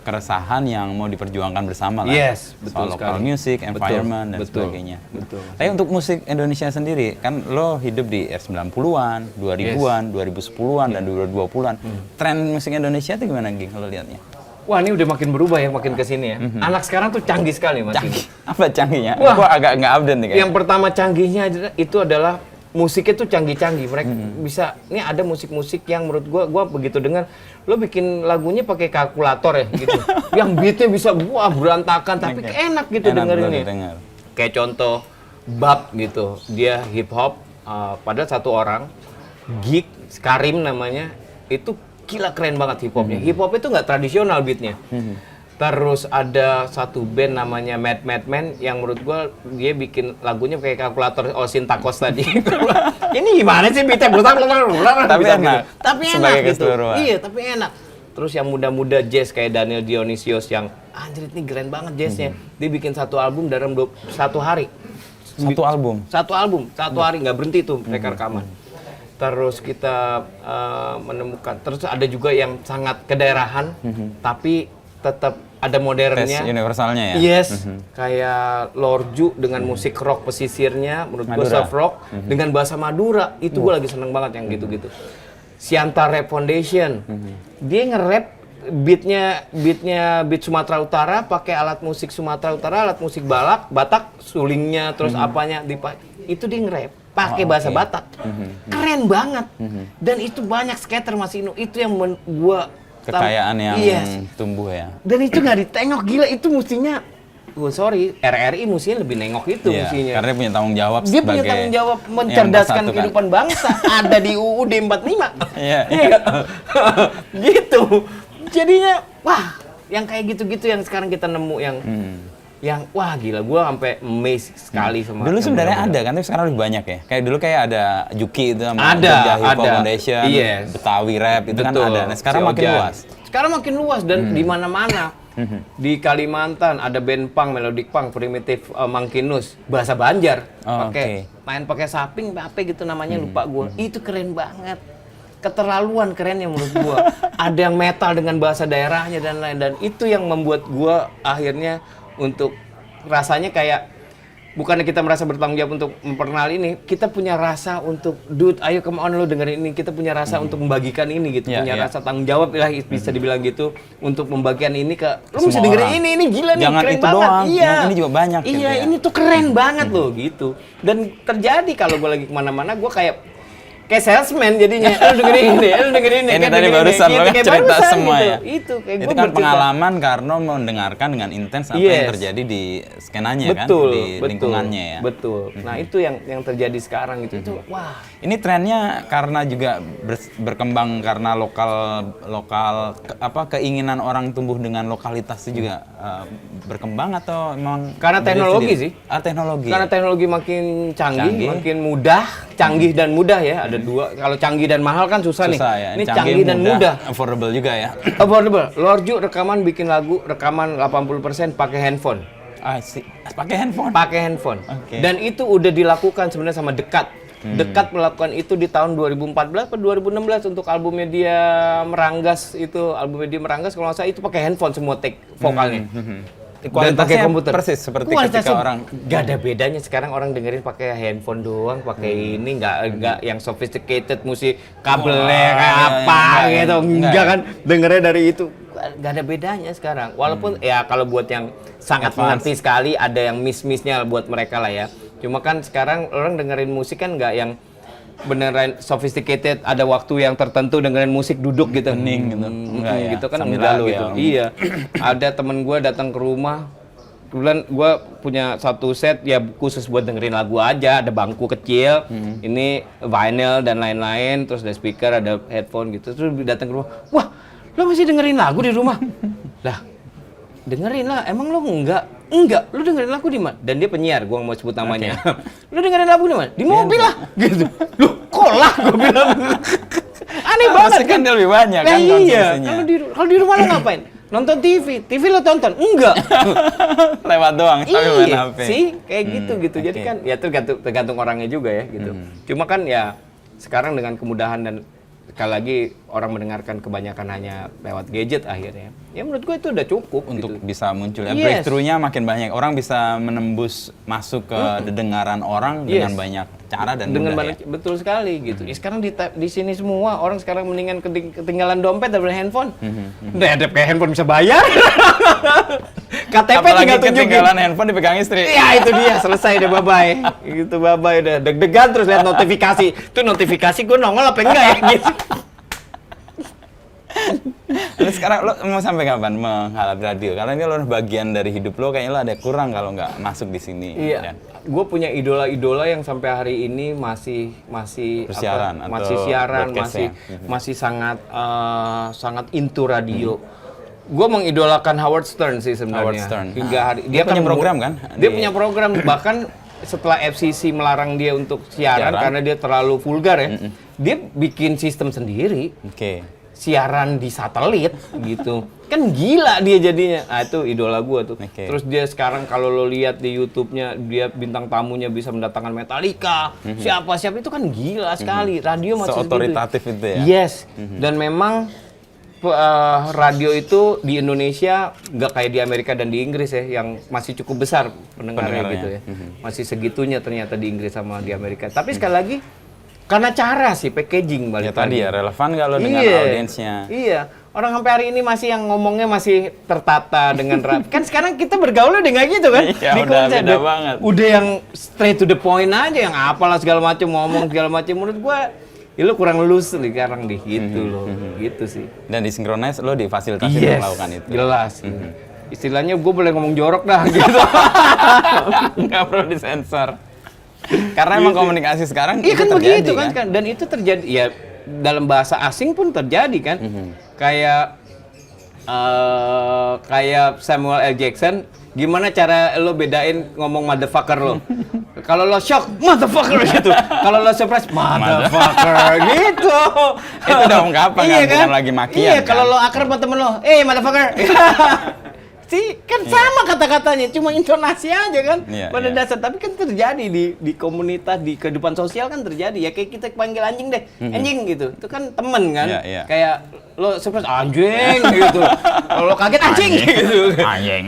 keresahan yang mau diperjuangkan bersama lah. Yes, betul Soal local sekali. music, Betul, environment dan betul, sebagainya. betul. Tapi untuk musik Indonesia sendiri, kan lo hidup di era 90-an, 2000-an, 2010-an dan 2020-an. Tren musik Indonesia itu gimana, Ging, lo lihatnya? Wah, ini udah makin berubah ya, makin kesini ya. Anak sekarang tuh canggih sekali Mas. Canggih. Apa canggihnya? Wah. Gua agak nggak update nih kayaknya. Yang pertama canggihnya itu adalah musiknya tuh canggih-canggih. Mereka bisa, ini ada musik-musik yang menurut gua begitu dengar, lo bikin lagunya pakai kalkulator ya gitu. Yang beatnya bisa wah berantakan tapi enak gitu Enak dengerinnya. lo didengar. Kayak contoh Bab gitu, dia hip hop, padahal satu orang, Geek, Karim namanya, itu gila keren banget hip hopnya. Hip hop itu nggak tradisional beatnya. Terus ada satu band namanya Mad Man yang menurut gua dia bikin lagunya pakai kalkulator Osin Tacos tadi. Ini gimana sih beatnya? Tapi Bisa enak. gitu. Tapi enak Sebagai gitu. keseluruhan. Iya, tapi enak. Terus yang muda-muda jazz kayak Daniel Dionysios yang anjir ini keren banget jazznya. Dia bikin satu album dalam 1 hari. Satu album. Satu hari nggak berhenti tuh mereka rekaman. Terus kita menemukan, terus ada juga yang sangat kedaerahan, tapi tetap ada modernnya. Tes universalnya ya? Yes, kayak Lorju dengan musik rock pesisirnya, menurut gue Madura. soft rock, dengan bahasa Madura, itu gue lagi seneng banget yang gitu-gitu. Sianta Rap Foundation, dia nge-rap beat Sumatera Utara, pakai alat musik Sumatera Utara, alat musik Batak, sulingnya, terus apanya, itu dia nge-rap, pakai bahasa oke. Batak, keren banget. Dan itu banyak skater Mas Inu, itu yang gua Kekayaan yang Yes. tumbuh ya. Dan itu nggak ditengok, gila itu mestinya, sorry, RRI mestinya lebih nengok itu Iya, mestinya. karena dia punya tanggung jawab Dia punya sebagai tanggung jawab yang mencerdaskan mempersatukan. kehidupan bangsa. Ada di UUD 45. Iya. Iya. Gitu. Jadinya, wah, yang kayak gitu-gitu yang sekarang kita nemu yang wah gila, gua sampai amazed sekali sama. Dulu yang sebenarnya benar-benar. ada kan, tapi sekarang lebih banyak ya. Kayak dulu kayak ada Juki itu sama Ada, Jogja Hip Hop ada. Foundation, Yes. Betawi Rap itu kan Betul. ada. Nah, sekarang Si makin Ojan. luas. Sekarang makin luas dan di mana-mana. Di Kalimantan ada band punk, melodic punk, primitif Mangkinus, bahasa Banjar. Oh, Pakai oke. main pakai saping, apa gitu namanya lupa gua. Itu keren banget. Keterlaluan kerennya menurut gua. Ada yang metal dengan bahasa daerahnya dan lain, dan itu yang membuat gua akhirnya untuk rasanya kayak bukannya kita merasa bertanggung jawab untuk memperkenalkan ini, kita punya rasa untuk, dude, ayo come on lo dengerin ini, kita punya rasa untuk membagikan ini gitu, Iya, punya iya. rasa tanggung jawab lah bisa dibilang gitu untuk membagikan ini ke lo Semua mesti dengerin orang. ini gila nih, Jangan keren itu banget. doang, Iya. yang ini juga banyak gitu Iya, ya. ini tuh keren banget loh gitu. Dan terjadi kalau gue lagi kemana-mana, gue kayak kayak salesman jadinya. Lu dengerin ini, lu dengerin ini. Ini kan tadi dengerin barusan ini. lo kan Kayak cerita barusan semua gitu. ya. Itu kayak Itu gua kan bercerita. pengalaman Karno mendengarkan dengan intens apa yang Yes. terjadi di skenanya kan, Betul, di betul, lingkungannya ya. Betul. Nah, itu yang terjadi sekarang itu. Itu wah. Ini trennya karena juga berkembang karena keinginan orang tumbuh dengan lokalitas itu juga berkembang atau memang Karena dari teknologi sendiri? sih. Teknologi. Karena teknologi makin canggih, Canggih. makin mudah, canggih dan mudah ya. Ada dua. Kalau canggih dan mahal kan susah, nih. Susah ya. Ini canggih dan mudah. Affordable juga ya. Affordable. Lorju rekaman bikin lagu, rekaman 80% pakai handphone. Pakai handphone. Pakai handphone. Oke. Dan itu udah dilakukan sebenarnya sama Dekat. Dekat melakukan itu di tahun 2014 atau 2016 untuk albumnya dia Meranggas itu. Albumnya dia Meranggas kalau nggak salah itu pakai handphone semua take vokalnya. Dan pakai Kualitasnya komputer. persis seperti Kualitasnya ketika orang nggak ada bedanya sekarang orang dengerin pakai handphone doang, pakai ini nggak yang sophisticated musik kabelnya kayak iya, apa iya, gitu, enggak. enggak kan dengernya dari itu. Nggak ada bedanya sekarang. Walaupun ya kalau buat yang sangat Advance. mengerti sekali ada yang miss-missnya buat mereka lah ya. Cuma kan sekarang orang dengerin musik kan nggak yang beneran sophisticated, ada waktu yang tertentu dengerin musik duduk gitu. Hening gitu. Enggak ya, Gitu kan sambil enggak lalu gitu. ya. Iya. Ada temen gue datang ke rumah. Kebetulan gue punya satu set ya khusus buat dengerin lagu aja. Ada bangku kecil, ini vinyl dan lain-lain. Terus ada speaker, ada headphone gitu. Terus datang ke rumah. Wah, lo masih dengerin lagu di rumah? Lah, dengerin lah. Emang lo enggak? Enggak. Lo dengerin lagu di mana? Dan dia penyiar. Gue nggak mau sebut namanya. Lo dengerin lagu di mana? Di mobil lah. Gitu. Lo kok lah? Gue bilang. Aneh banget Pasti kan dia lebih banyak kan iya. konsumsinya. Kalau di rumah lo ngapain? Nonton TV. TV lo tonton? Enggak. Lewat doang tapi main Iya, HP. sih kayak gitu. Jadi oke. kan ya tergantung orangnya juga ya gitu. Cuma kan ya sekarang dengan kemudahan dan sekali lagi orang mendengarkan kebanyakan hanya lewat gadget akhirnya. Ya menurut gue itu udah cukup Untuk gitu. bisa muncul ya, Yes. breakthrough-nya makin banyak. Orang bisa menembus masuk ke dengaran orang dengan Yes. banyak cara dan Dengan mudah banyak betul sekali gitu. Ya sekarang di sini semua orang sekarang mendingan ketinggalan dompet daripada handphone. Udah ada kayak handphone bisa bayar. KTP Apalagi tinggal tunjukin. ketinggalan handphone dipegang istri. Ya itu dia, selesai deh, bye-bye. Gitu, bye-bye udah. Deg-degan terus lihat notifikasi. Itu notifikasi gue nongol apa enggak ya gitu. Terus sekarang lo mau sampai kapan menghalap radio? Karena ini lo udah bagian dari hidup lo, kayaknya lo ada kurang kalau nggak masuk di sini. Iya. Gue punya idola-idola yang sampai hari ini masih Bersiaran atau masih siaran, broadcast masih sangat into radio. Gue mengidolakan Howard Stern sih sebenarnya. Howard Stern. Hingga hari Dia punya program kan? Dia punya program bahkan setelah FCC melarang dia untuk siaran karena dia terlalu vulgar ya. Dia bikin sistem sendiri. Oke. Siaran di satelit gitu. Kan gila dia jadinya. Ah itu idola gua tuh. Oke. Terus dia sekarang kalau lo lihat di YouTube-nya dia bintang tamunya bisa mendatangkan Metallica. Siapa itu kan gila sekali. Radio masih Seotoritatif itu ya? Yes. Dan memang radio itu di Indonesia nggak kayak di Amerika dan di Inggris ya, yang masih cukup besar pendengarnya Pendengarnya. gitu ya. Masih segitunya ternyata di Inggris sama di Amerika. Tapi sekali lagi karena cara sih packaging balik Ya tadi lagi. ya, relevan nggak lo dengan audiensnya? Iya. Orang sampai hari ini masih yang ngomongnya masih tertata dengan rapi. Kan sekarang kita bergaul udah nggak gitu kan? Iya, Di udah konser, beda banget. Udah yang straight to the point aja, yang apalah segala macam, ngomong segala macam. Menurut gua, ya lu kurang lulus nih sekarang di gitu loh. Gitu sih. Dan disinkronize lo difasilitasi untuk Yes, melakukan itu. jelas. Istilahnya gue boleh ngomong jorok dah gitu. Nggak perlu disensor. Karena emang komunikasi sekarang Iya itu kan terjadi, begitu kan, dan itu terjadi ya dalam bahasa asing pun terjadi kan. Kayak Samuel L. Jackson, gimana cara lo bedain ngomong motherfucker lo? Kalau lo shock, motherfucker gitu. Kalau lo surprise, motherfucker gitu. Itu udah ungkapan kan, bukan lagi makian Iya, kan? kalau lo akrab sama temen lo, motherfucker. Sih, kan sama kata-katanya, cuma intonasi aja kan Iya, pada iya. dasar. Tapi kan terjadi di komunitas, di kehidupan sosial kan terjadi. Ya kayak kita panggil anjing deh, anjing gitu. Itu kan temen kan. Iya, iya. Kayak lo surprise anjing gitu. Kalau lo kaget anjing gitu. Anjing.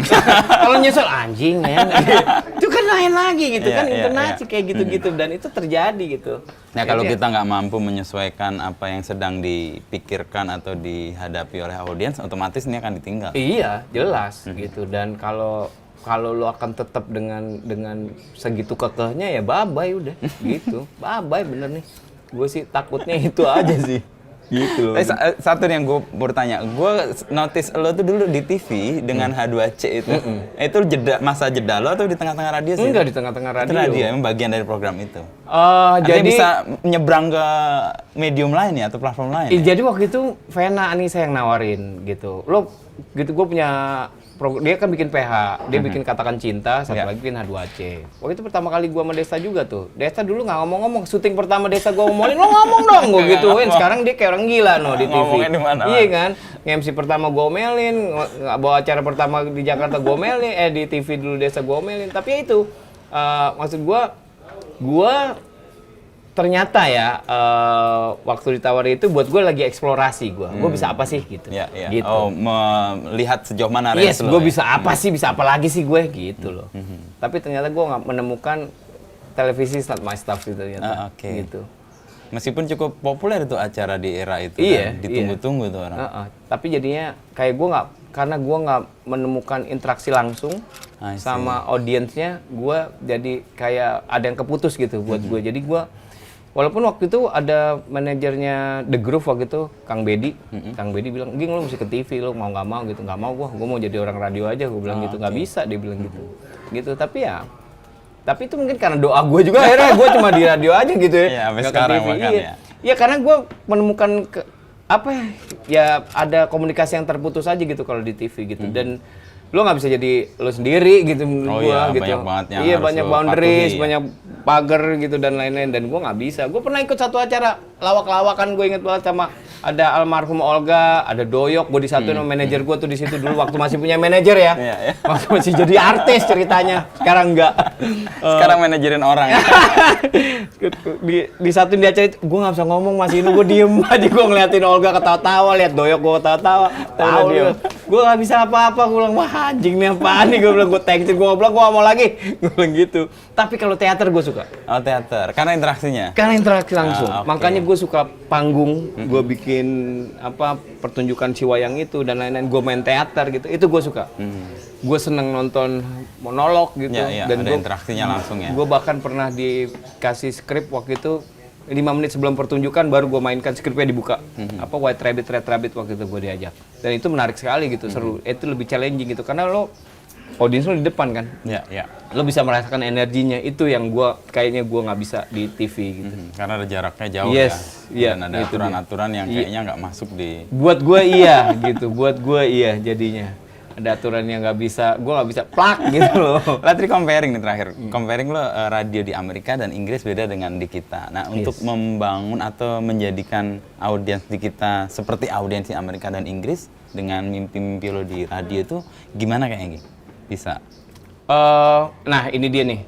Kalau nyesel anjing ya. Itu kan lain lagi gitu Iya, kan, iya, intonasi iya. kayak gitu-gitu dan itu terjadi gitu. Nah kalau Jadi, kita nggak mampu menyesuaikan apa yang sedang dipikirkan atau dihadapi oleh audiens, otomatis ini akan ditinggal. iya, jelas gitu. Dan kalau lo akan tetap dengan segitu kekehnya ya bye-bye udah gitu. Bye-bye bener nih. Gue sih takutnya itu aja sih. Gitu loh. Satu yang gue bertanya, gue notice lo tuh dulu di TV dengan H2C itu. Itu masa jeda lo atau di tengah-tengah radio sih? Enggak, di tengah-tengah radio. Itu radio, emang bagian dari program itu. Jadi bisa nyebrang ke medium lain ya atau platform lain? Jadi waktu itu Vena Anissa yang nawarin gitu. Lo gitu, gue punya dia kan bikin PH, dia bikin Katakan Cinta, satu lagi bikin H2C. Waktu itu pertama kali gue sama Desta juga tuh. Desta dulu nggak ngomong-ngomong, syuting pertama Desta gue ngomongin, lo ngomong dong, gue gituin. Sekarang dia kayak orang gila di TV. Ngomongin di mana? Iya kan, MC pertama gue omelin, bawa acara pertama di Jakarta gue omelin, di TV dulu Desta gue omelin. Tapi ya itu, maksud gue ternyata ya waktu ditawari itu buat gue lagi eksplorasi gue bisa apa sih gitu. Gitu. Oh, melihat sejauh mana Yes, range gue lo ya? bisa apa sih, bisa apa lagi sih gue gitu loh. Tapi ternyata gue nggak menemukan televisi not my stuff gitu ternyata. Gitu. Meskipun cukup populer itu acara di era itu, ditunggu-tunggu tuh orang. Tapi jadinya kayak gue nggak, karena gue nggak menemukan interaksi langsung sama audiensnya, gue jadi kayak ada yang keputus gitu buat gue. Jadi gue walaupun waktu itu ada manajernya The Groove waktu itu, Kang Bedi. Kang Bedi bilang, "Ging, lo mesti ke TV, lo mau nggak mau gitu." "Nggak mau gue mau jadi orang radio aja." Gue bilang gitu. "Nggak bisa," dia bilang gitu. Gitu, tapi itu mungkin karena doa gue juga, akhirnya gue cuma di radio aja gitu ya. Iya, sampai nggak ke sekarang TV. bahkan ya. Iya, karena gue menemukan ada komunikasi yang terputus aja gitu kalau di TV gitu. Dan lo nggak bisa jadi lo sendiri gitu menurut gua gitu. Banyak banget yang iya, harus banyak lo boundaries, patuhi, banyak pagar gitu dan lain-lain, dan gua nggak bisa. Gua pernah ikut satu acara lawak-lawakan, gue inget banget, sama ada almarhum Olga, ada Doyok, gue disatuin sama manajer gue tuh di situ dulu waktu masih punya manajer ya. Waktu masih jadi artis ceritanya. Sekarang enggak. Sekarang manajerin orang ya. Disatuin di acara itu, gue nggak bisa ngomong, masih ini gue diem aja, gue ngeliatin Olga ketawa-tawa, lihat Doyok gue ketawa-tawa, tahu dia. Gue nggak bisa apa-apa, gue bilang, wah anjing nih apaan nih, gue bilang, gue thanksin, gue bilang, gue nggak mau lagi, gue bilang gitu. Tapi kalau teater gue suka. Oh, teater, karena interaksinya? Karena interaksi langsung, Okay. makanya gue suka panggung, gue bikin pertunjukan si wayang itu dan lain-lain, gue main teater gitu, itu gue suka. Gue seneng nonton monolog gitu, dan ada interaksinya langsung ya. Gue bahkan pernah dikasih skrip waktu itu 5 menit sebelum pertunjukan baru gue mainkan skripnya dibuka. White Rabbit, Red Rabbit waktu itu gue diajak. Dan itu menarik sekali gitu, seru. Itu lebih challenging gitu karena lo audiens lo di depan kan. Lo bisa merasakan energinya, itu yang kayaknya gue nggak bisa di TV gitu. Karena ada jaraknya jauh dan ada aturan-aturan yang kayaknya nggak masuk di. Buat gue iya gitu, buat gue iya jadinya. Ada aturan yang nggak bisa, gue nggak bisa plak gitu loh. Latri comparing nih terakhir, comparing lo radio di Amerika dan Inggris beda dengan di kita. Nah, untuk membangun atau menjadikan audiens di kita seperti audiens di Amerika dan Inggris dengan mimpi-mimpi lo di radio itu gimana kayaknya? Bisa? Nah ini dia nih,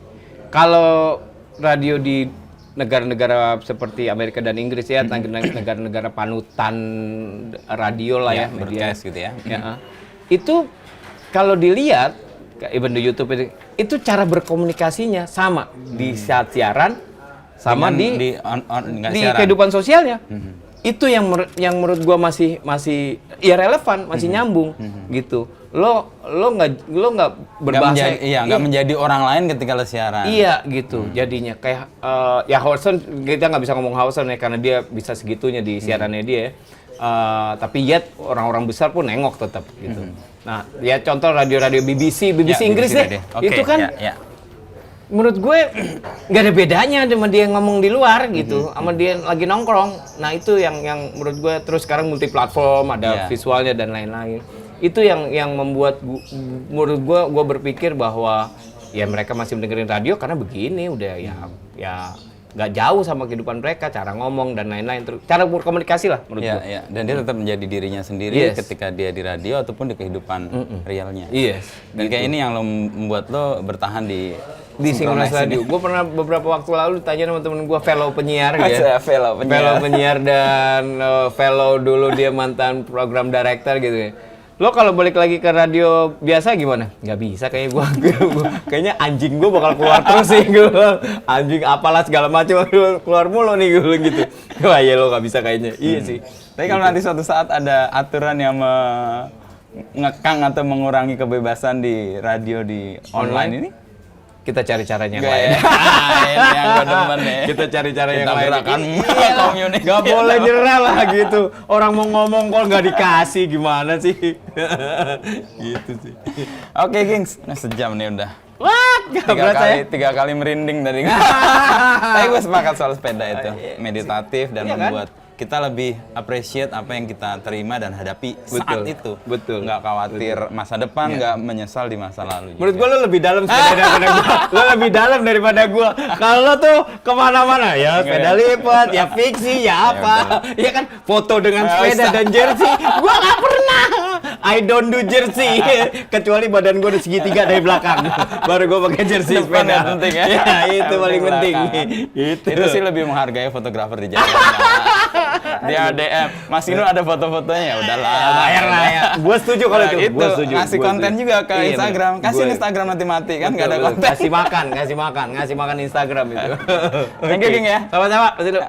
kalau radio di negara-negara seperti Amerika dan Inggris ya, negara-negara panutan radio lah ya, media gitu ya. Itu kalau dilihat, even di YouTube itu cara berkomunikasinya sama di saat siaran, sama di kehidupan sosialnya. Itu yang menurut gua masih ya relevan, masih nyambung gitu. Lo nggak berbahasa, nggak menjadi orang lain ketika lo siaran. Iya gitu. Jadinya kayak ya Howson, kita nggak bisa ngomong Howson ya karena dia bisa segitunya di siarannya dia ya. Tapi yet orang-orang besar pun nengok tetap gitu. Nah, ya contoh radio-radio BBC Inggris deh. Itu kan menurut gue nggak ada bedanya sama dia ngomong di luar gitu, sama dia lagi nongkrong. Nah, itu yang menurut gue, terus sekarang multi platform, ada visualnya dan lain-lain. Itu yang membuat menurut gue berpikir bahwa ya mereka masih mendengarin radio karena begini udah ya nggak jauh sama kehidupan mereka, cara ngomong dan lain-lain, cara berkomunikasi lah menurut gue. Dan dia tetap menjadi dirinya sendiri ketika dia di radio ataupun di kehidupan realnya. Dan kayak ini yang lo membuat lo bertahan di Sinkronis Radio. Gue pernah beberapa waktu lalu ditanya sama temen gue, fellow penyiar ya. Fellow penyiar dan fellow dulu dia mantan program director gitu ya. Lo kalau balik lagi ke radio biasa gimana? Nggak bisa kayaknya kayaknya anjing gue bakal keluar terus sih gue. Anjing apalah segala macam keluar mulu nih gue gitu. Wah ya lo nggak bisa kayaknya. Iya sih. Tapi kalau nanti suatu saat ada aturan yang mengekang atau mengurangi kebebasan di radio di online ini, kita cari caranya yang Nggak lain. ya? Ini yang gue demen nih. Kita cari cara yang Kita lain. gerakan Iya, community. nggak boleh nyerah lah gitu. Orang mau ngomong kok nggak dikasih gimana sih? Gitu sih. Oke, gengs. Nah, sejam nih udah. What? Nggak berasa ya? 3 kali merinding tadi. Tapi gue sepakat soal sepeda itu. Meditatif dan Iya kan? membuat kita lebih appreciate apa yang kita terima dan hadapi saat Betul, itu. betul. Nggak khawatir masa depan, nggak menyesal di masa lalu. Menurut juga. gua lo lebih dalam sepeda daripada gua. Lo lebih dalam daripada gua. Kalau lo tuh kemana-mana ya sepeda lipat, ya fiksi, ya apa. Ya kan foto dengan Nggak sepeda usah. dan jersey. Gua nggak pernah. I don't do jersey. Kecuali badan gua ada segitiga dari belakang. Baru gua pakai jersey Depan sepeda. yang penting ya. Ya, itu Yang paling penting. belakangan. Itu sih lebih menghargai fotografer di jalan. Dia DM, Mas Inu ada foto-fotonya, ya udahlah. Ya, bayar lah ya. Gua setuju kalau Nah, itu. itu Gua setuju. ngasih Gua konten setuju. juga ke Iya, Instagram. bener. Kasih Gua- Instagram mati-mati kan nggak ada Betul, konten. Ngasih makan Instagram itu. Thank you, Oke. Ging, ya. Sama-sama. Terus dulu.